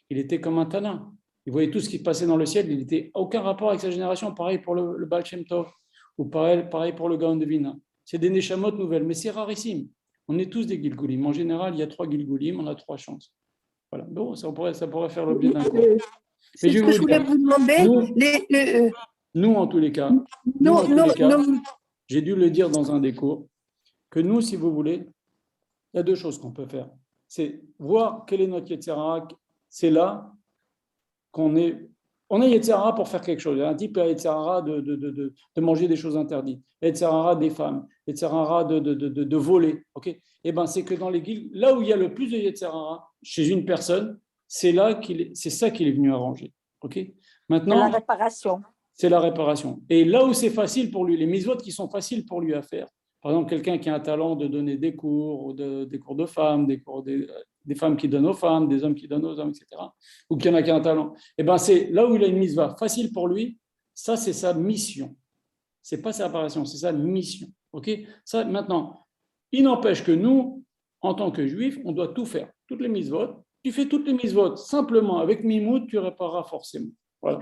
il était comme un Tana. Il voyait tout ce qui passait dans le ciel, il n'était aucun rapport avec sa génération. Pareil pour le Baal Shem Tov, ou pareil pour le Gaon de Vilna. C'est des Neshamot nouvelles, mais c'est rarissime. On est tous des Gilgoulim. En général, il y a 3 Gilgoulim, on a 3 chances. Voilà. Bon, ça pourrait faire l'objet d'un cours. C'est ce que je voulais vous demander. Nous, en tous les cas, j'ai dû le dire dans un des cours, que nous, si vous voulez, il y a deux choses qu'on peut faire. C'est voir quel est notre Yetzer Hara. C'est là qu'on est. On a Yetzer Hara pour faire quelque chose. Un type a Yetzer Hara de manger des choses interdites, Yetzer Hara des femmes, Yetzer Hara de voler. Okay, et ben c'est que dans les là où il y a le plus de Yetzer Hara chez une personne, c'est ça qu'il est venu arranger. Okay, maintenant, c'est la réparation. C'est la réparation. Et là où c'est facile pour lui, les mitzvot qui sont faciles pour lui à faire, par exemple, quelqu'un qui a un talent de donner des cours, des cours de femmes, des femmes qui donnent aux femmes, des hommes qui donnent aux hommes, etc., ou qu'il y en a qui a un talent, et ben c'est là où il a une mitzvah facile pour lui, ça c'est sa mission. Ce n'est pas sa réparation, c'est sa mission. Okay, ça, maintenant, il n'empêche que nous, en tant que juifs, on doit tout faire, toutes les mitzvot. Tu fais toutes les mitzvot simplement avec mimout, tu répareras forcément. Voilà.